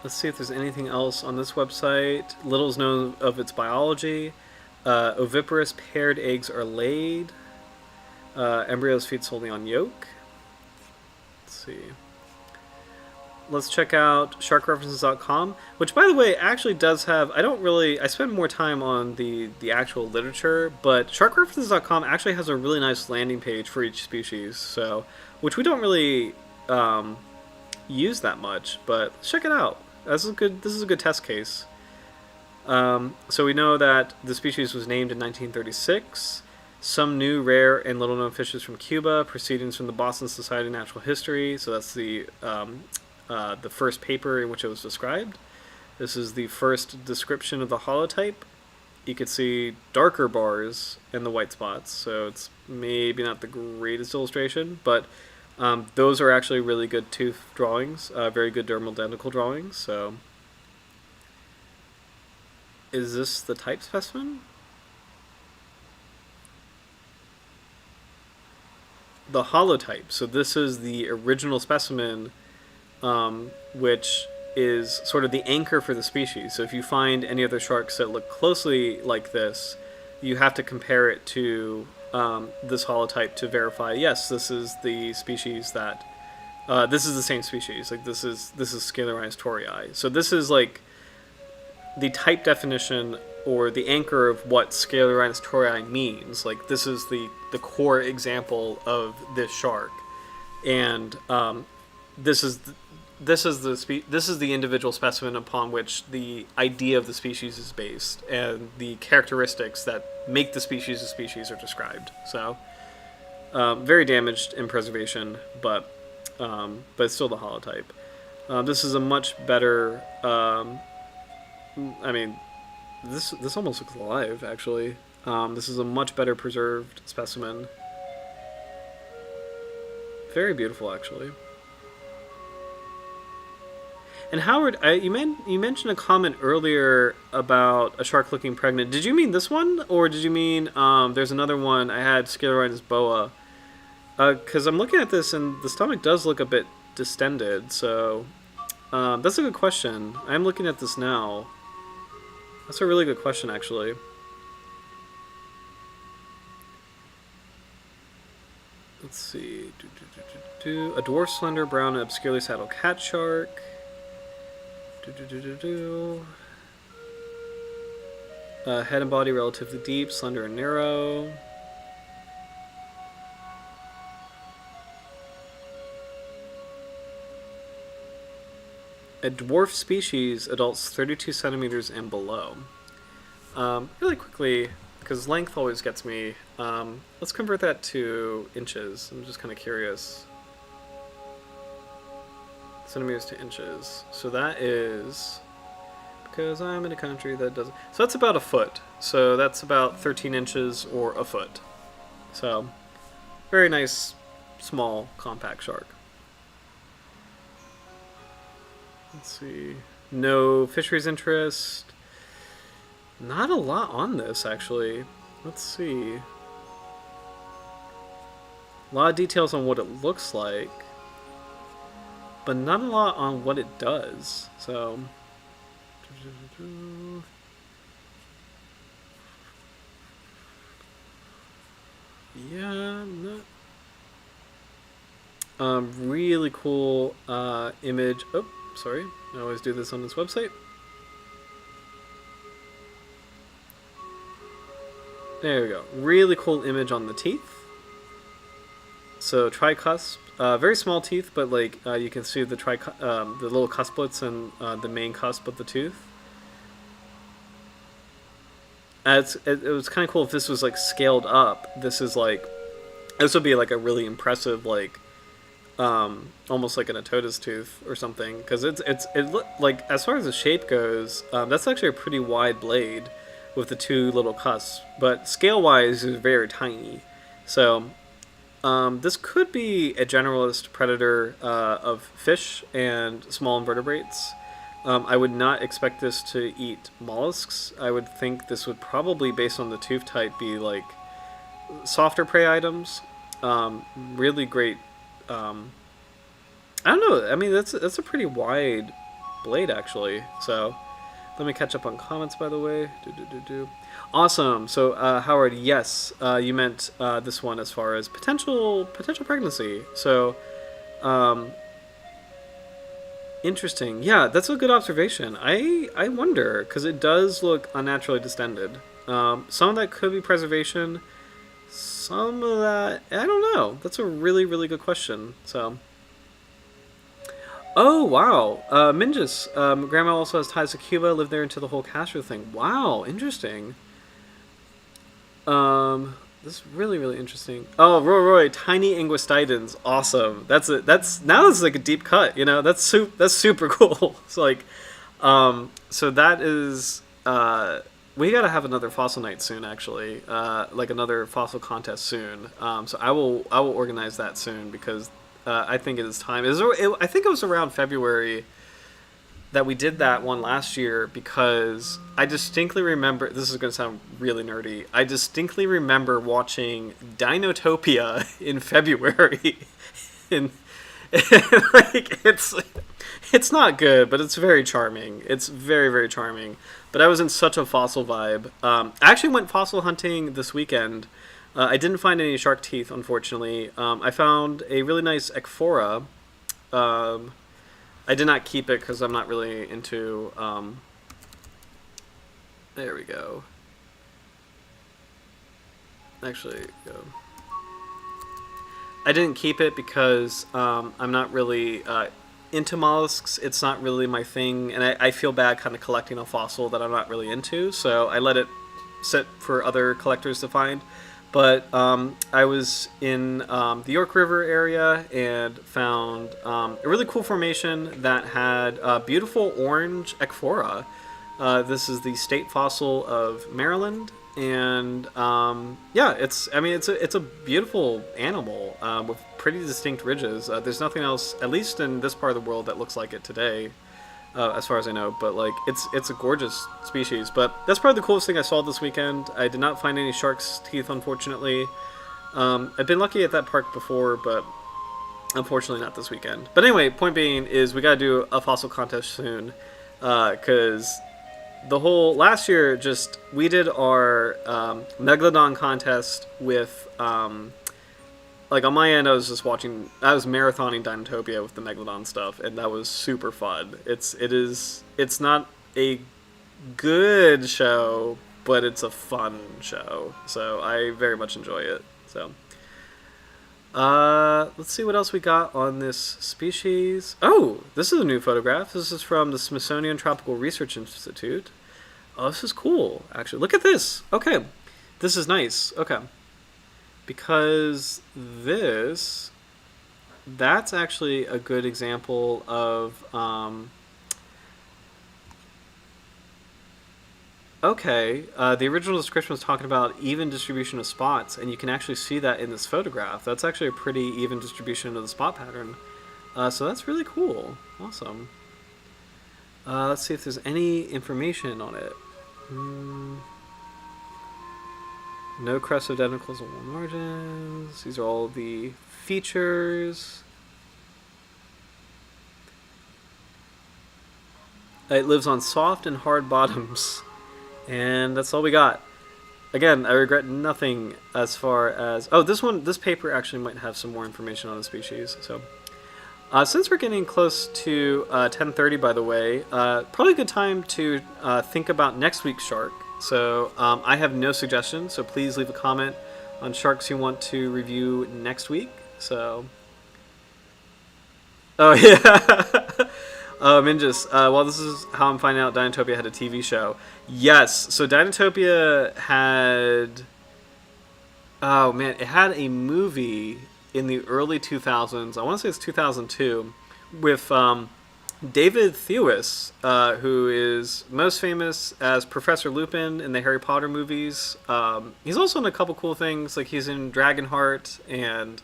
Let's see if there's anything else on this website. Little is known of its biology. Oviparous paired eggs are laid. Embryos feed solely on yolk. Let's see. Let's check out sharkreferences.com, which, by the way, actually does have... I spend more time on the actual literature, but sharkreferences.com actually has a really nice landing page for each species, so which we don't really use that much, but let's check it out. This is a good test case. So we know that the species was named in 1936. Some new, rare, and little-known fishes from Cuba. Proceedings from the Boston Society of Natural History. So that's the first paper in which it was described. This is the first description of the holotype. You could see darker bars in the white spots, so it's maybe not the greatest illustration, but those are actually really good tooth drawings, very good dermal denticle drawings. So, is this the type specimen? The holotype. So this is the original specimen, which is sort of the anchor for the species. So if you find any other sharks that look closely like this, you have to compare it to this holotype to verify, yes, this is the species that this is the same species. Like this is Scyliorhinus torrei. So this is like the type definition or the anchor of what Scyliorhinus torrei means. Like this is the core example of this shark, and this is the individual specimen upon which the idea of the species is based, and the characteristics that make the species a species are described. So, very damaged in preservation, but it's still the holotype. This is a much better. I mean, this almost looks alive, actually. This is a much better preserved specimen. Very beautiful, actually. And Howard, you mentioned a comment earlier about a shark looking pregnant. Did you mean this one, or did you mean there's another one? I had Scyliorhinus boa. Because I'm looking at this, and the stomach does look a bit distended. So that's a good question. I'm looking at this now. That's a really good question, actually. Let's see. A dwarf slender brown and obscurely saddled cat shark. Head and body relatively deep, slender and narrow. A dwarf species, adults 32 centimeters and below. Really quickly, because length always gets me, let's convert that to inches. I'm just kind of curious. Centimeters to inches. So that is, because I'm in a country that doesn't, so that's about a foot. So that's about 13 inches or a foot. So very nice, small, compact shark. Let's see. No fisheries interest. Not a lot on this, actually. Let's see. A lot of details on what it looks like, but not a lot on what it does. So, yeah, not. Really cool image. Oh, sorry. I always do this on this website. There we go. Really cool image on the teeth. So tricusp, very small teeth, but like you can see the little cusplets and the main cusp of the tooth. It was kind of cool if this was like scaled up. This would be like a really impressive almost like an Atota's tooth or something, because like, as far as the shape goes, that's actually a pretty wide blade with the two little cusps, but scale wise is very tiny. So this could be a generalist predator of fish and small invertebrates. I would not expect this to eat mollusks. I would think this would probably, based on the tooth type, be like softer prey items. Really great. I don't know. I mean, that's a pretty wide blade, actually. So let me catch up on comments, by the way. Awesome. So Howard, yes, you meant this one as far as potential pregnancy. So interesting. Yeah, that's a good observation. I wonder, because it does look unnaturally distended. Some of that could be preservation. Some of that, I don't know. That's a really, really good question. So, oh wow, Mingus. Grandma also has ties to Cuba. Lived there until the whole Castro thing. Wow, interesting. This is really, really interesting. Oh, Roy, tiny anguistidans, awesome. Now this is like a deep cut. You know, that's super cool. It's like, so that is we gotta have another fossil night soon, actually. Like another fossil contest soon. So I will organize that soon, because I think it is time. I think it was around February that we did that one last year, because I distinctly remember, this is going to sound really nerdy, I distinctly remember watching Dinotopia in February. and like, it's not good, but it's very charming. It's very, very charming. But I was in such a fossil vibe. I actually went fossil hunting this weekend. I didn't find any shark teeth, unfortunately. I found a really nice ecphora. I did not keep it because I'm not really into, there we go. Actually, I didn't keep it because I'm not really into mollusks. It's not really my thing, and I feel bad kind of collecting a fossil that I'm not really into, so I let it sit for other collectors to find. But I was in the York River area and found a really cool formation that had beautiful orange ecphora. This is the state fossil of Maryland, and yeah, it's a beautiful animal with pretty distinct ridges. There's nothing else, at least in this part of the world, that looks like it today, as far as I know. But like, it's a gorgeous species. But that's probably the coolest thing I saw this weekend. I did not find any shark's teeth, unfortunately. I've been lucky at that park before, but unfortunately not this weekend. But anyway, point being is we gotta do a fossil contest soon, because the whole last year, just we did our megalodon contest with like on my end, I was marathoning Dinotopia with the megalodon stuff, and that was super fun. It's not a good show, but it's a fun show, so I very much enjoy it. So let's see what else we got on this species. Oh, this is a new photograph. This is from the Smithsonian Tropical Research Institute. Oh, this is cool, actually. Look at this. Okay, this is nice. Okay, because that's actually a good example of okay, the original description was talking about even distribution of spots, and you can actually see that in this photograph. That's actually a pretty even distribution of the spot pattern. So that's really cool. Awesome. Let's see if there's any information on it. No crest of denticles on margins. These are all the features. It lives on soft and hard bottoms. And that's all we got. Again, I regret nothing as far as... Oh, this paper actually might have some more information on the species. So, since we're getting close to 10:30, by the way, probably a good time to think about next week's shark. So, I have no suggestions, so please leave a comment on sharks you want to review next week. So... Oh, yeah. Mingus, well, this is how I'm finding out Dinotopia had a TV show. Yes, so Dinotopia had... Oh, man, it had a movie in the early 2000s. I want to say it's 2002, with David Thewlis, who is most famous as Professor Lupin in the Harry Potter movies. He's also in a couple cool things, like he's in Dragonheart, and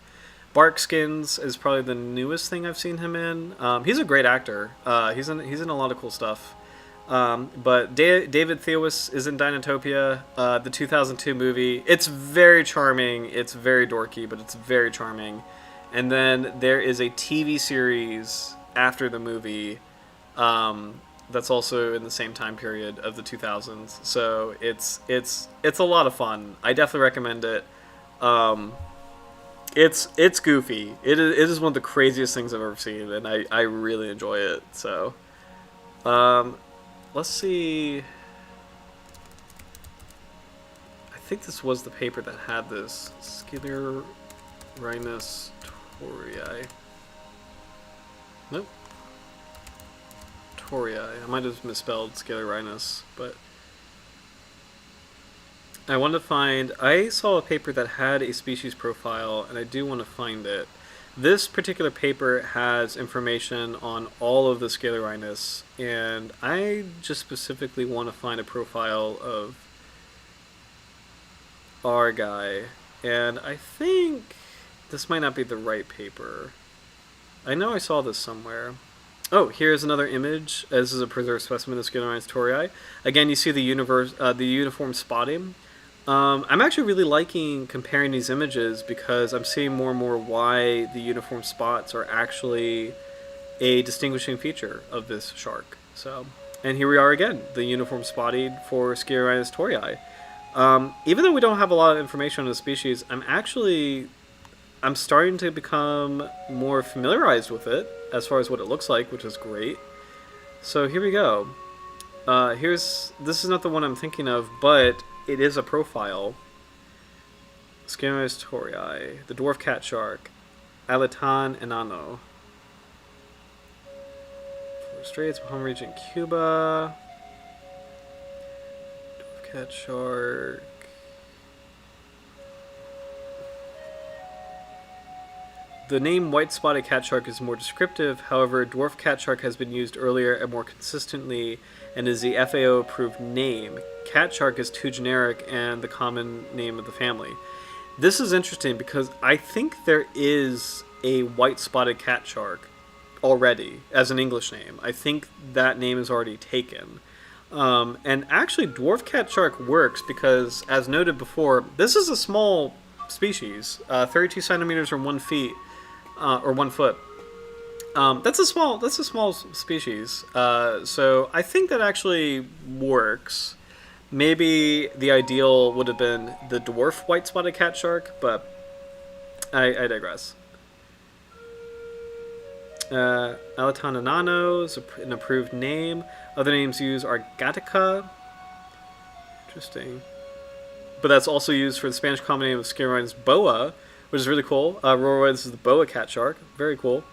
Barkskins is probably the newest thing I've seen him in. He's a great actor. He's in a lot of cool stuff. But David Thewlis is in Dinotopia, the 2002 movie. It's very charming. It's very dorky, but it's very charming. And then there is a TV series after the movie that's also in the same time period of the 2000s. So it's a lot of fun. I definitely recommend it. It's goofy. It is one of the craziest things I've ever seen, and I really enjoy it. So, let's see. I think this was the paper that had this Scyliorhinus torrei. Nope. Torrei. I might have misspelled Scyliorhinus, but I want to find... I saw a paper that had a species profile, and I do want to find it. This particular paper has information on all of the Scyliorhinus, and I just specifically want to find a profile of our guy. And I think this might not be the right paper. I know I saw this somewhere. Oh, here's another image. This is a preserved specimen of Scyliorhinus torrei. Again, you see the uniform spotting. I'm actually really liking comparing these images because I'm seeing more and more why the uniform spots are actually a distinguishing feature of this shark. So, and here we are again, the uniform spotted for Scyliorhinus torrei. Even though we don't have a lot of information on the species, I'm starting to become more familiarized with it as far as what it looks like, which is great. So here we go. This is not the one I'm thinking of, but it is a profile. Scyliorhinus torrei, the dwarf catshark, Alitan enano. Florida Straits, Bahamas region, Cuba. Dwarf catshark. the name white-spotted catshark is more descriptive. However, dwarf catshark has been used earlier and more consistently and is the FAO-approved name. Catshark is too generic and the common name of the family. This is interesting because I think there is a white-spotted catshark already as an English name. I think that name is already taken. And actually, dwarf catshark works because, as noted before, this is a small species, 32 centimeters or 1 feet, or 1 foot. That's a small species. So I think that actually works. Maybe the ideal would have been the dwarf white-spotted catshark, but I digress. Alatananano is an approved name. Other names used are Gattaca. Interesting. But that's also used for the Spanish common name of Scyliorhinus boa, which is really cool. Roy, this is the boa catshark. Very cool.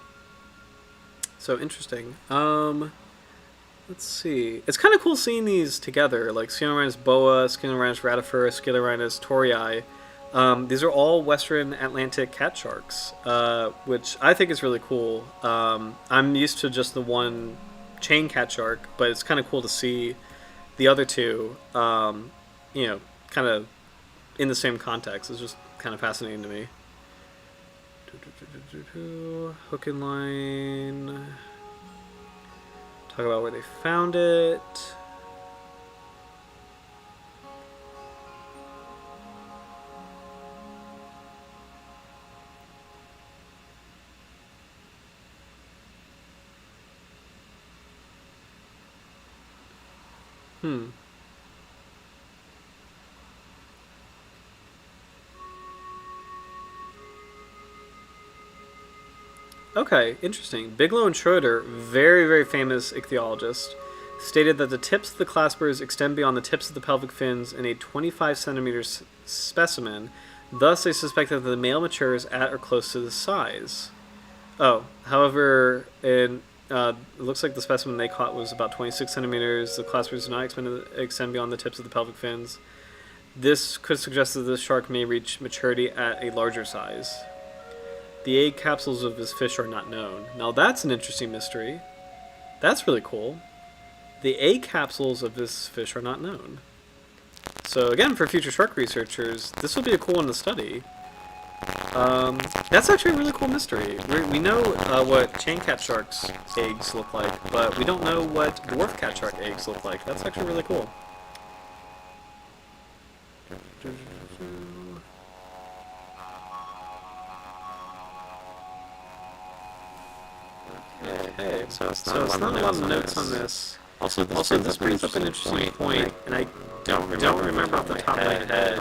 So interesting. Let's see. It's kind of cool seeing these together, like Scyliorhinus boa, Scyliorhinus radifer, Scyliorhinus torrei. These are all Western Atlantic cat sharks, which I think is really cool. I'm used to just the one chain cat shark, but it's kind of cool to see the other two, kind of in the same context. It's just kind of fascinating to me. Hook and line. Talk about where they found it. Okay, interesting. Bigelow and Schroeder, very, very famous ichthyologist, stated that the tips of the claspers extend beyond the tips of the pelvic fins in a 25 centimeters specimen. Thus, they suspect that the male matures at or close to this size. Oh, however, it looks like the specimen they caught was about 26 centimeters. The claspers do not extend beyond the tips of the pelvic fins. This could suggest that this shark may reach maturity at a larger size. The egg capsules of this fish are not known. Now that's an interesting mystery. That's really cool. The egg capsules of this fish are not known. So again, for future shark researchers, this would be a cool one to study. That's actually a really cool mystery. We know what chain cat sharks' eggs look like, but we don't know what dwarf cat shark eggs look like. That's actually really cool. Okay, so it's not a lot of notes on this. Also, this brings up an interesting point, and I don't remember off the top of my head.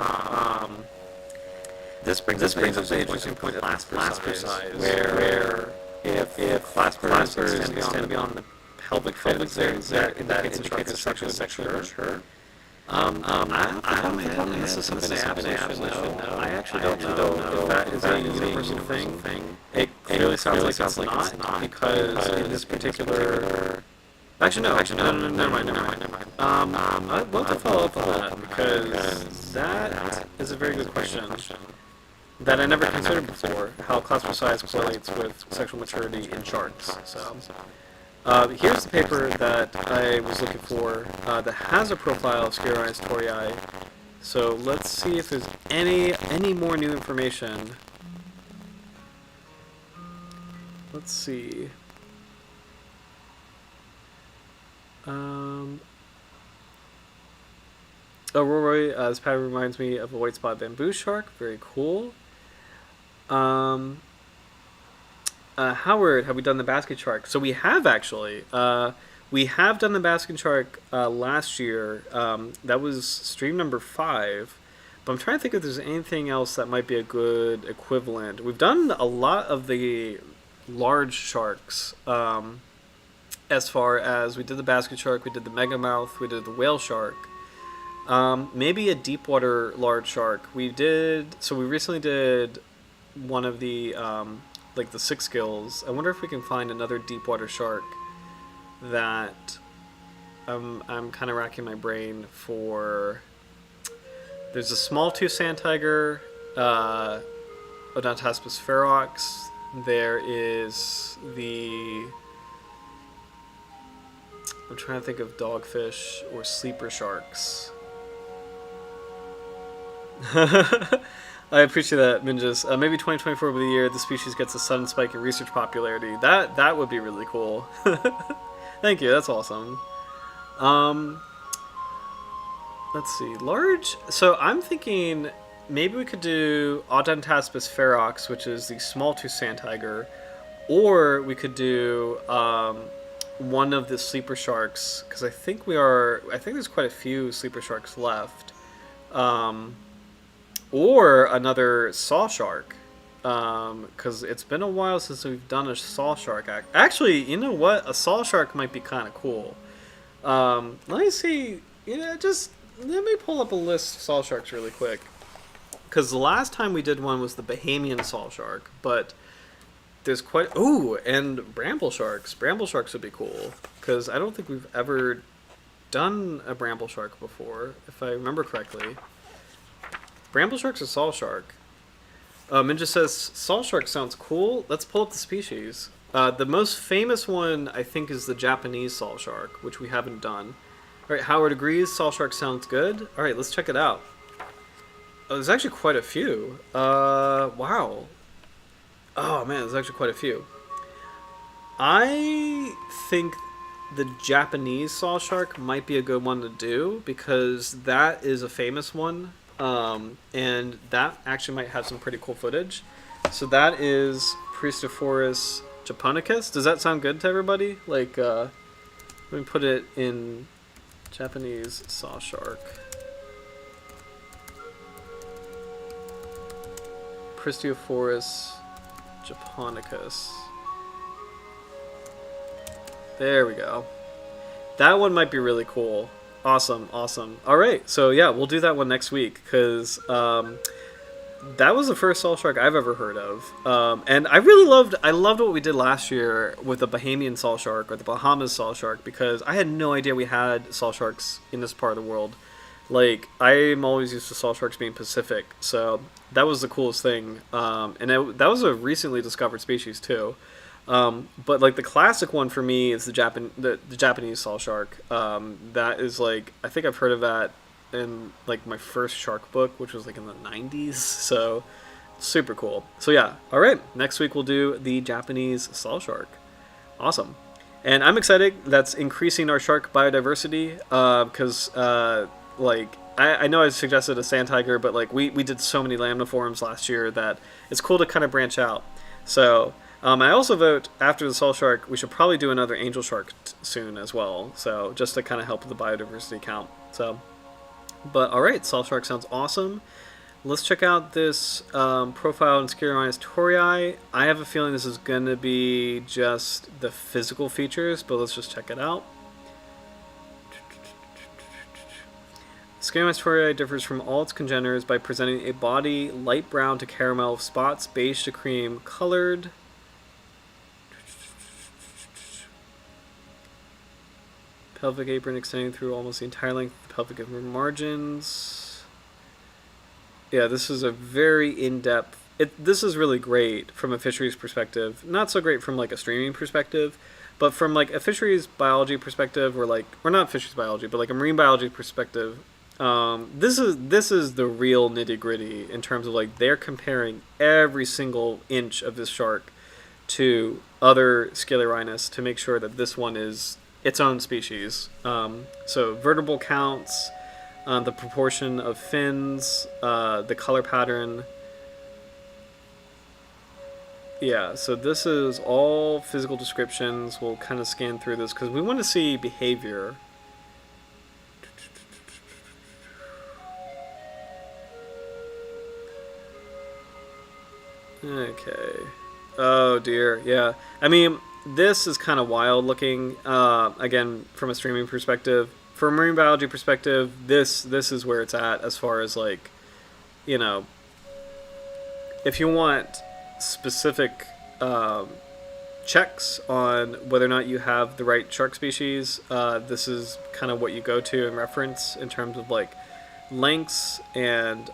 This brings up the interesting point of clasper size, where if claspers extend beyond the pelvic fins, that indicates a shark is sexually mature. This is something I absolutely should know. I actually don't know if that is a universal thing. It clearly sounds like it's not, because in this particular... Actually, no, never mind. I'd love to follow up on that, because that is a very good question that I never considered before, how clasper size correlates with sexual maturity in sharks. So, here's the paper that I was looking for that has a profile of Scyliorhinus torrei. So let's see if there's any more new information. Let's see. Roy, this pattern reminds me of a white spot bamboo shark. Very cool. Howard, have we done the basket shark? So we have actually. We have done the basket shark last year. That was stream number 5. But I'm trying to think if there's anything else that might be a good equivalent. We've done a lot of the large sharks. As far as we did the basket shark, we did the megamouth, we did the whale shark. Maybe a deep water large shark. We recently did one of the like the 6 gills. I wonder if we can find another deep water shark that I'm kind of racking my brain for. There's a small tooth sand tiger, Odontaspis ferox. There is the... I'm trying to think of dogfish or sleeper sharks. I appreciate that, Minjas. Maybe 2024 will be the year the species gets a sudden spike in research popularity. That would be really cool. Thank you, that's awesome. Um, let's see, large. So I'm thinking maybe we could do Odontaspis ferox, which is the small tooth sand tiger, or we could do one of the sleeper sharks, because I think there's quite a few sleeper sharks left. Or another saw shark, because it's been a while since we've done a saw shark. Actually, you know what? A saw shark might be kind of cool. Let me see. Just let me pull up a list of saw sharks really quick. Because the last time we did one was the Bahamian saw shark, but there's quite... Ooh, and bramble sharks. Bramble sharks would be cool, because I don't think we've ever done a bramble shark before, if I remember correctly. Bramble shark's a saw shark. Minja says, saw shark sounds cool. Let's pull up the species. The most famous one, I think, is the Japanese saw shark, which we haven't done. All right, Howard agrees. Saw shark sounds good. All right, let's check it out. Oh, there's actually quite a few. Wow. Oh, man, there's actually quite a few. I think the Japanese saw shark might be a good one to do, because that is a famous one. And that actually might have some pretty cool footage. So that is Pristophorus japonicus. Does that sound good to everybody? Like, let me put it in Japanese saw shark. Pristophorus japonicus. There we go. That one might be really cool. Awesome, awesome. All right, so yeah, we'll do that one next week, because that was the first saw shark I've ever heard of, and I loved what we did last year with the Bahamian saw shark, or the Bahamas saw shark, because I had no idea we had saw sharks in this part of the world. Like, I'm always used to saw sharks being Pacific, so that was the coolest thing, and that was a recently discovered species too. But like the classic one for me is the Japanese saw shark. That is like, I think I've heard of that in like my first shark book, which was like in the 90s. So super cool. So yeah, all right. Next week we'll do the Japanese saw shark. Awesome. And I'm excited. That's increasing our shark biodiversity. Because like I know I suggested a sand tiger, but like we did so many lamniforms last year that it's cool to kind of branch out. So. I also vote, after the saw shark, we should probably do another angel shark soon as well. So, just to kind of help with the biodiversity count. So, but alright, saw shark sounds awesome. Let's check out this profile in Scyliorhinus torrei. I have a feeling this is going to be just the physical features, but let's just check it out. Scyliorhinus torrei differs from all its congeners by presenting a body light brown to caramel with spots beige to cream colored. Pelvic apron extending through almost the entire length of the pelvic apron margins. Yeah, this is a very in-depth... This is really great from a fisheries perspective. Not so great from like a streaming perspective, but from like a fisheries biology perspective, or not fisheries biology, but like a marine biology perspective, this is the real nitty-gritty in terms of like they're comparing every single inch of this shark to other Scyliorhinus to make sure that this one is its own species. So vertebral counts, the proportion of fins, the color pattern. Yeah, so this is all physical descriptions. We'll kind of scan through this because we want to see behavior. Okay. Oh dear, yeah. I mean, this is kind of wild looking, again, from a streaming perspective. From a marine biology perspective, this is where it's at as far as, like, you know, if you want specific checks on whether or not you have the right shark species, this is kind of what you go to and reference in terms of, like, lengths, and,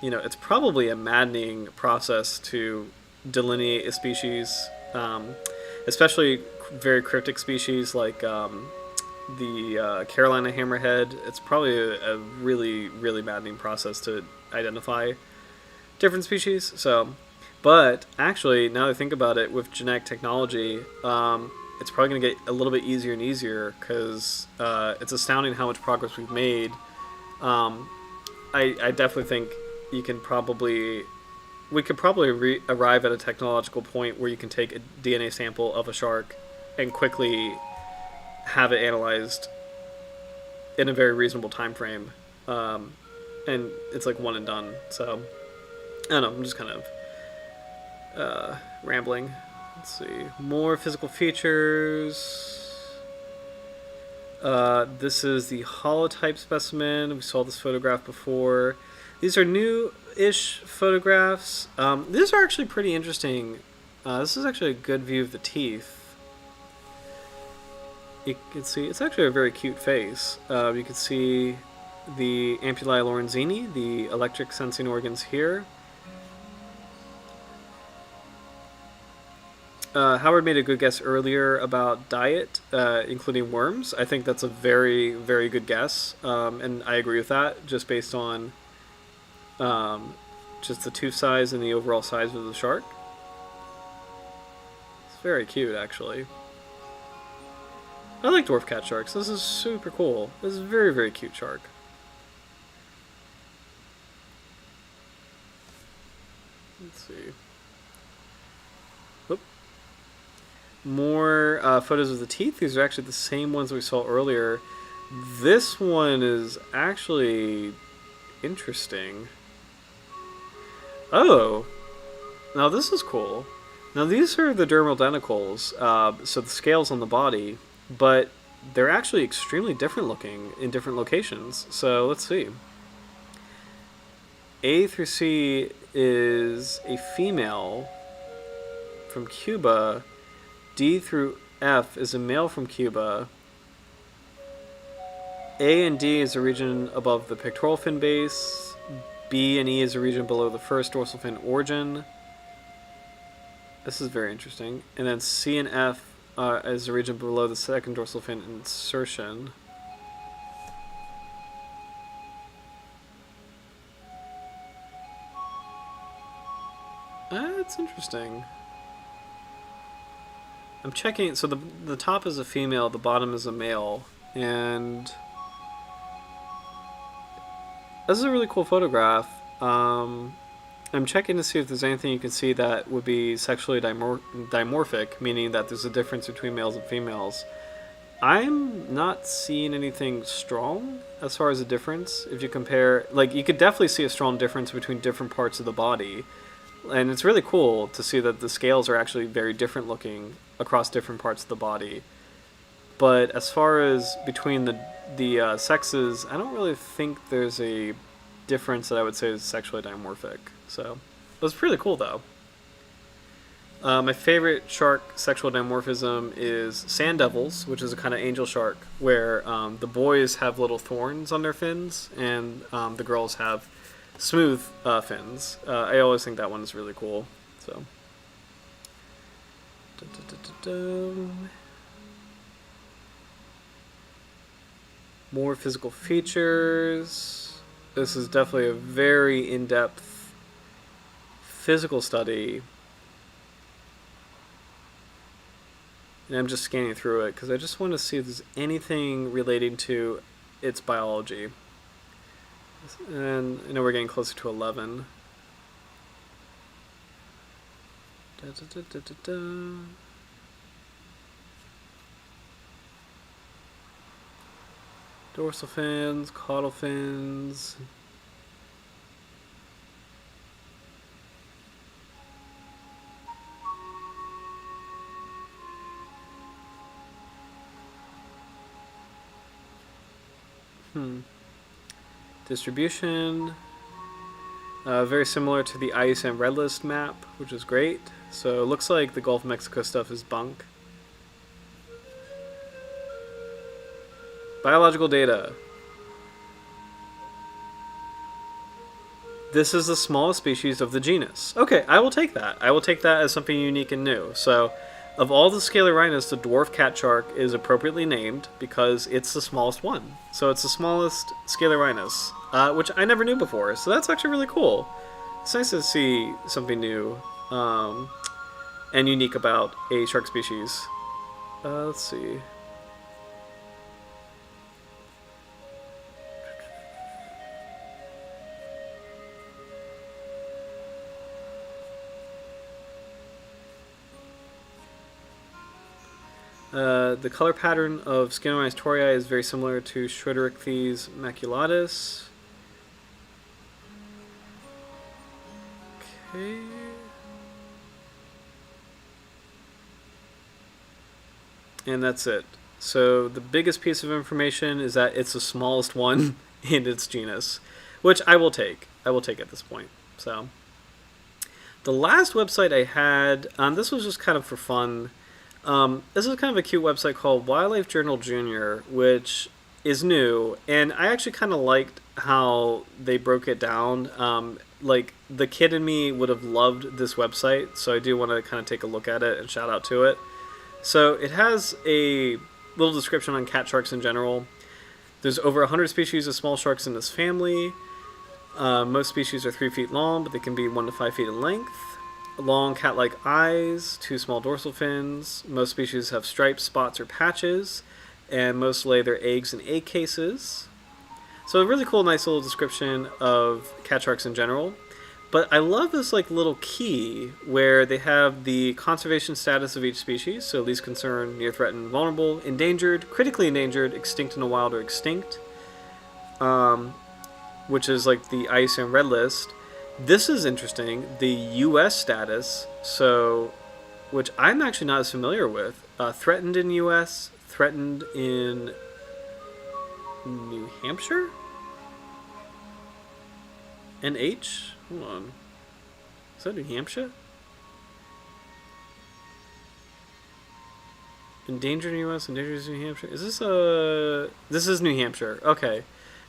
you know, it's probably a maddening process to delineate a species, especially very cryptic species like the Carolina hammerhead. It's probably a really, really maddening process to identify different species. So, but actually, now that I think about it, with genetic technology, it's probably going to get a little bit easier and easier because it's astounding how much progress we've made. I definitely think you can probably we could probably arrive at a technological point where you can take a DNA sample of a shark and quickly have it analyzed in a very reasonable time frame, and it's like one and done. So I don't know. I'm just kind of rambling. Let's see. More physical features. This is the holotype specimen. We saw this photograph before. These are new-ish photographs. These are actually pretty interesting. This is actually a good view of the teeth. You can see it's actually a very cute face. You can see the ampullae lorenzini, the electric sensing organs here. Howard made a good guess earlier about diet, including worms. I think that's a very, very good guess, and I agree with that, just based on just the tooth size and the overall size of the shark. It's very cute, actually. I like dwarf cat sharks. This is super cool. This is a very, very cute shark. Let's see. Whoop. More photos of the teeth. These are actually the same ones we saw earlier. This one is actually interesting. Oh, now this is cool. Now these are the dermal denticles, so the scales on the body, but they're actually extremely different looking in different locations. So let's see. A through C is a female from Cuba. D through F is a male from Cuba. A and D is a region above the pectoral fin base. B and E is a region below the first dorsal fin origin. This is very interesting. And then C and F is a region below the second dorsal fin insertion. That's interesting. I'm checking. So the top is a female, the bottom is a male, and this is a really cool photograph. I'm checking to see if there's anything you can see that would be sexually dimorphic, meaning that there's a difference between males and females. I'm not seeing anything strong as far as a difference. If you compare, like, you could definitely see a strong difference between different parts of the body. And it's really cool to see that the scales are actually very different looking across different parts of the body. But as far as between the sexes, I don't really think there's a difference that I would say is sexually dimorphic. So it was pretty cool, though. My favorite shark sexual dimorphism is sand devils, which is a kind of angel shark, where the boys have little thorns on their fins and the girls have smooth fins. I always think that one is really cool. So. More physical features. This is definitely a very in-depth physical study. And I'm just scanning through it because I just want to see if there's anything relating to its biology. And I know we're getting closer to 11. Dorsal fins, caudal fins. Distribution. Very similar to the IUCN Red List map, which is great. So it looks like the Gulf of Mexico stuff is bunk. Biological data. This is the smallest species of the genus. Okay, I will take that. I will take that as something unique and new. So, of all the Scyliorhinus, the dwarf catshark is appropriately named because it's the smallest one. So it's the smallest Scyliorhinus, which I never knew before. So that's actually really cool. It's nice to see something new and unique about a shark species. Let's see. The color pattern of Scyliorhinus torrei is very similar to Schroederichthys maculatus. Okay. And that's it. So the biggest piece of information is that it's the smallest one in its genus, which I will take. I will take at this point. So the last website I had, this was just kind of for fun. This is kind of a cute website called Wildlife Journal Junior, which is new, and I actually kind of liked how they broke it down. Like, the kid in me would have loved this website, so I do want to kind of take a look at it and shout out to it. So it has a little description on cat sharks in general. There's over 100 species of small sharks in this family. Most species are 3 feet long, but they can be 1 to 5 feet in length. Long cat-like eyes, 2 small dorsal fins. Most species have stripes, spots, or patches, and most lay their eggs in egg cases. So a really cool, nice little description of cat sharks in general. But I love this little key where they have the conservation status of each species, so least concern, near threatened, vulnerable, endangered, critically endangered, extinct in the wild, or extinct, which is like the IUCN Red List. This is interesting, the U.S. status, so, which I'm actually not as familiar with. Threatened in U.S., threatened in New Hampshire? NH? Hold on. Is that New Hampshire? Endangered in U.S., endangered in New Hampshire? Is this This is New Hampshire. Okay.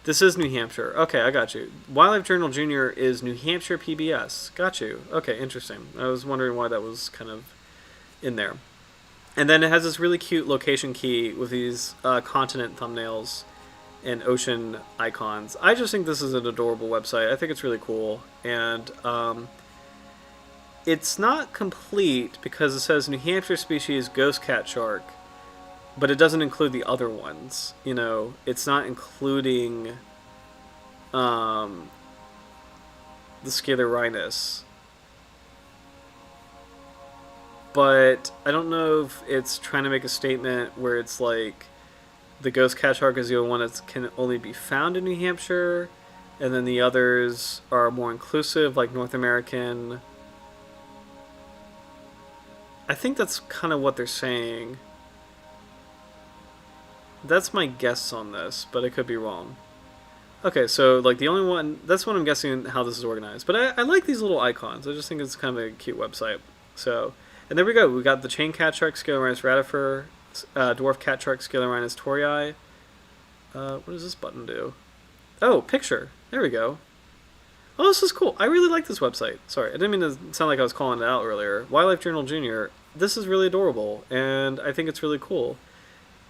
This is New Hampshire. Okay, I got you. Wildlife Journal Junior is New Hampshire PBS. Got you. Okay, interesting. I was wondering why that was kind of in there. And then it has this really cute location key with these continent thumbnails and ocean icons. I just think this is an adorable website. I think it's really cool. And it's not complete because it says New Hampshire species ghost cat shark, but it doesn't include the other ones. You know, it's not including the Scyliorhinus. But I don't know if it's trying to make a statement where it's like the ghost cat shark is the only one that can only be found in New Hampshire, and then the others are more inclusive, like North American. I think that's kind of what they're saying. That's my guess on this, but I could be wrong. Okay, so like the only one, that's what I'm guessing how this is organized. But I like these little icons. I just think it's kind of a cute website. So, and there we go. We got the chain cat shark, Scyliorhinus radifer, dwarf cat shark, Scyliorhinus torrei. What does this button do? Oh, picture. There we go. Oh, this is cool. I really like this website. Sorry, I didn't mean to sound like I was calling it out earlier. Wildlife Journal Junior. This is really adorable, and I think it's really cool.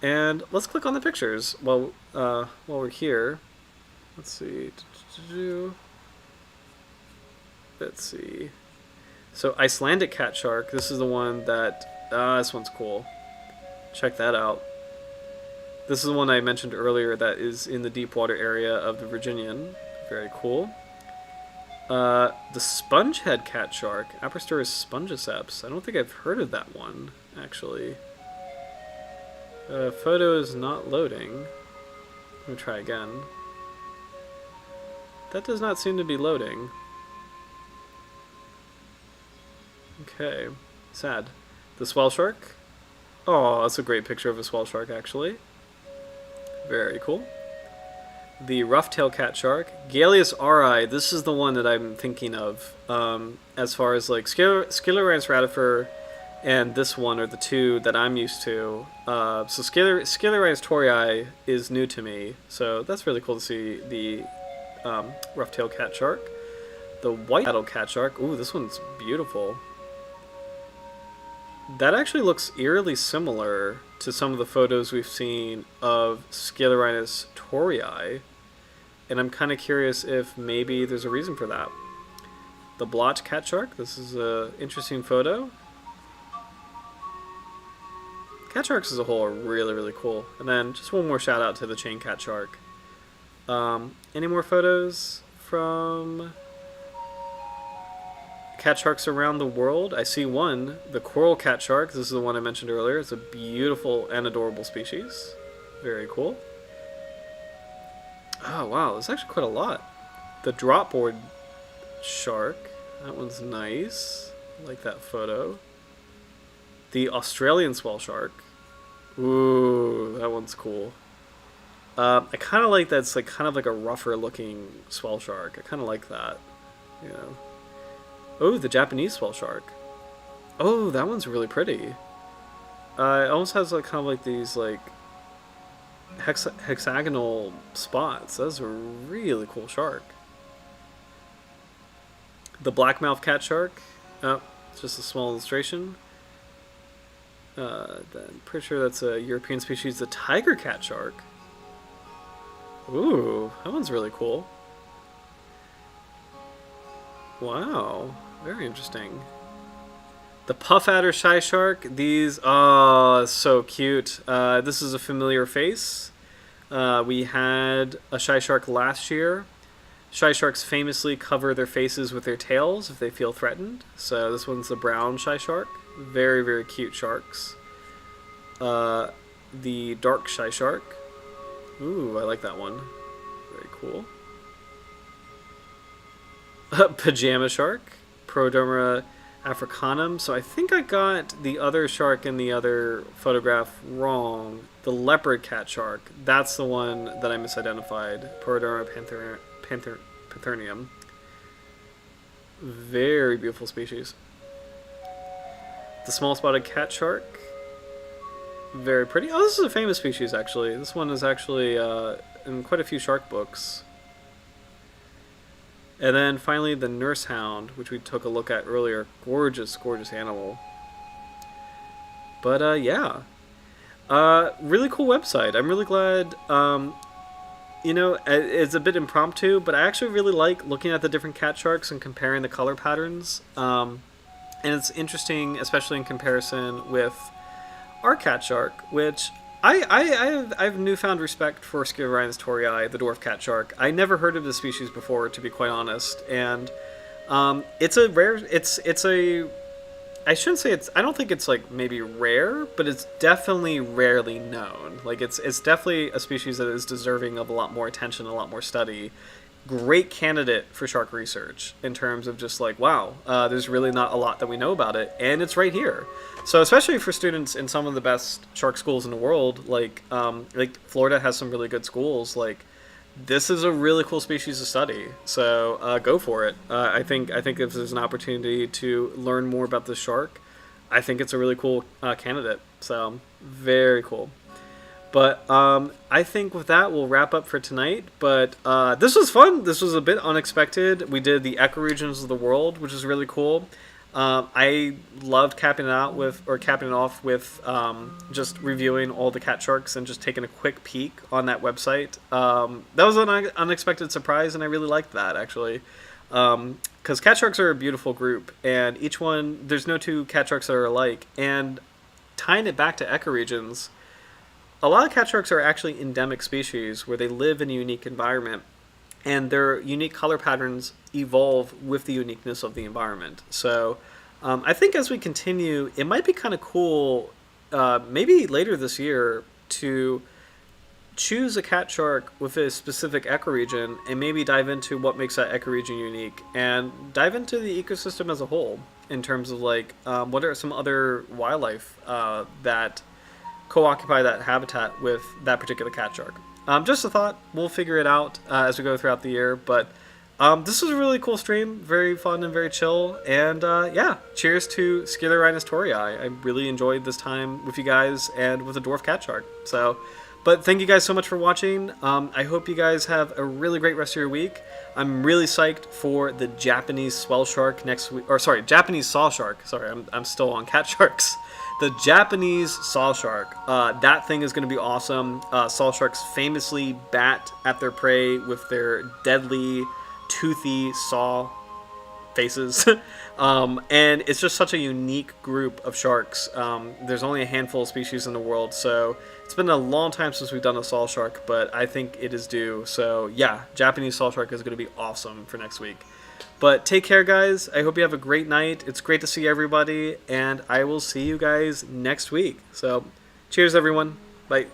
And let's click on the pictures while we're here. Let's see. Let's see. So Icelandic cat shark. This is the one that this one's cool. Check that out. This is the one I mentioned earlier that is in the deep water area of the Virginian. Very cool. The spongehead cat shark, Aposturus spongiceps. I don't think I've heard of that one, actually. Photo is not loading. Let me try again. That does not seem to be loading. Okay, sad. The swell shark. Oh, that's a great picture of a swell shark, actually. Very cool. The rough-tailed cat shark, Galeus ri. This is the one that I'm thinking of. As far as like Scyliorhinus radifer, and this one are the two that I'm used to. So Scyliorhinus torrei is new to me, so that's really cool to see the rough-tailed cat shark. The white-paddle catshark. Ooh, this one's beautiful. That actually looks eerily similar to some of the photos we've seen of Scyliorhinus torrei, and I'm kind of curious if maybe there's a reason for that. The blotch catshark. This is an interesting photo. Catsharks as a whole are really, really cool. And then just one more shout out to the chain catshark. Any more photos from catsharks around the world? I see one, the coral catshark. This is the one I mentioned earlier. It's a beautiful and adorable species. Very cool. Oh wow, there's actually quite a lot. The dropboard shark. That one's nice. I like that photo. The Australian swell shark. Ooh, that one's cool. I kind of like that's like kind of like a rougher looking swell shark. I kind of like that. You know. Oh, the Japanese swell shark. Oh, that one's really pretty. It almost has like kind of like these like hexagonal spots. That's a really cool shark. The blackmouth catshark. Oh, it's just a small illustration. I'm pretty sure that's a European species. The tiger catshark. Ooh, that one's really cool. Wow, very interesting. The puff adder shy shark. These, oh, so cute. This is a familiar face. We had a shy shark last year. Shy sharks famously cover their faces with their tails if they feel threatened. So this one's the brown shy shark. Very, very cute sharks. The dark shy shark. Ooh, I like that one. Very cool. Pajama shark. Proderma africanum. So I think I got the other shark in the other photograph wrong. The leopard cat shark. That's the one that I misidentified. Proderma panthernium. Very beautiful species. The small spotted cat shark. Very pretty. Oh, this is a famous species, actually. This one is actually in quite a few shark books. And then finally the nurse hound, which we took a look at earlier. Gorgeous, gorgeous animal. But yeah. Really cool website. I'm really glad. You know, it's a bit impromptu, but I actually really like looking at the different cat sharks and comparing the color patterns. And it's interesting, especially in comparison with our cat shark, which I have newfound respect for Scyliorhinus torrei, the dwarf cat shark. I never heard of this species before, to be quite honest, and it's a rare. It's a. I shouldn't say it's. I don't think it's like maybe rare, but it's definitely rarely known. Like it's definitely a species that is deserving of a lot more attention, a lot more study. Great candidate for shark research in terms of just like, wow, there's really not a lot that we know about it, and it's right here. So especially for students in some of the best shark schools in the world, like Florida has some really good schools, like this is a really cool species to study. So go for it. I think if there's an opportunity to learn more about this shark, I think it's a really cool candidate. So very cool. But I think with that, we'll wrap up for tonight. But this was fun. This was a bit unexpected. We did the ecoregions of the world, which is really cool. I loved capping it off with just reviewing all the cat sharks and just taking a quick peek on that website. That was an unexpected surprise, and I really liked that, actually. Because cat sharks are a beautiful group, and each one, there's no two cat sharks that are alike. And tying it back to ecoregions, a lot of cat sharks are actually endemic species where they live in a unique environment, and their unique color patterns evolve with the uniqueness of the environment. So I think as we continue, it might be kind of cool, maybe later this year, to choose a cat shark with a specific ecoregion and maybe dive into what makes that ecoregion unique and dive into the ecosystem as a whole in terms of like what are some other wildlife that co-occupy that habitat with that particular cat shark. Just a thought. We'll figure it out as we go throughout the year. But this was a really cool stream. Very fun and very chill. And yeah, cheers to Scyliorhinus torrei. I really enjoyed this time with you guys and with the dwarf cat shark. So But thank you guys so much for watching. I hope you guys have a really great rest of your week. I'm really psyched for the Japanese swell shark next week. Or sorry, Japanese saw shark. Sorry, I'm still on cat sharks. The Japanese saw shark. That thing is going to be awesome. Saw sharks famously bat at their prey with their deadly, toothy saw faces. And it's just such a unique group of sharks. There's only a handful of species in the world, so it's been a long time since we've done a saw shark, but I think it is due. So yeah, Japanese saw shark is going to be awesome for next week. But take care, guys. I hope you have a great night. It's great to see everybody, and I will see you guys next week. So cheers, everyone. Bye.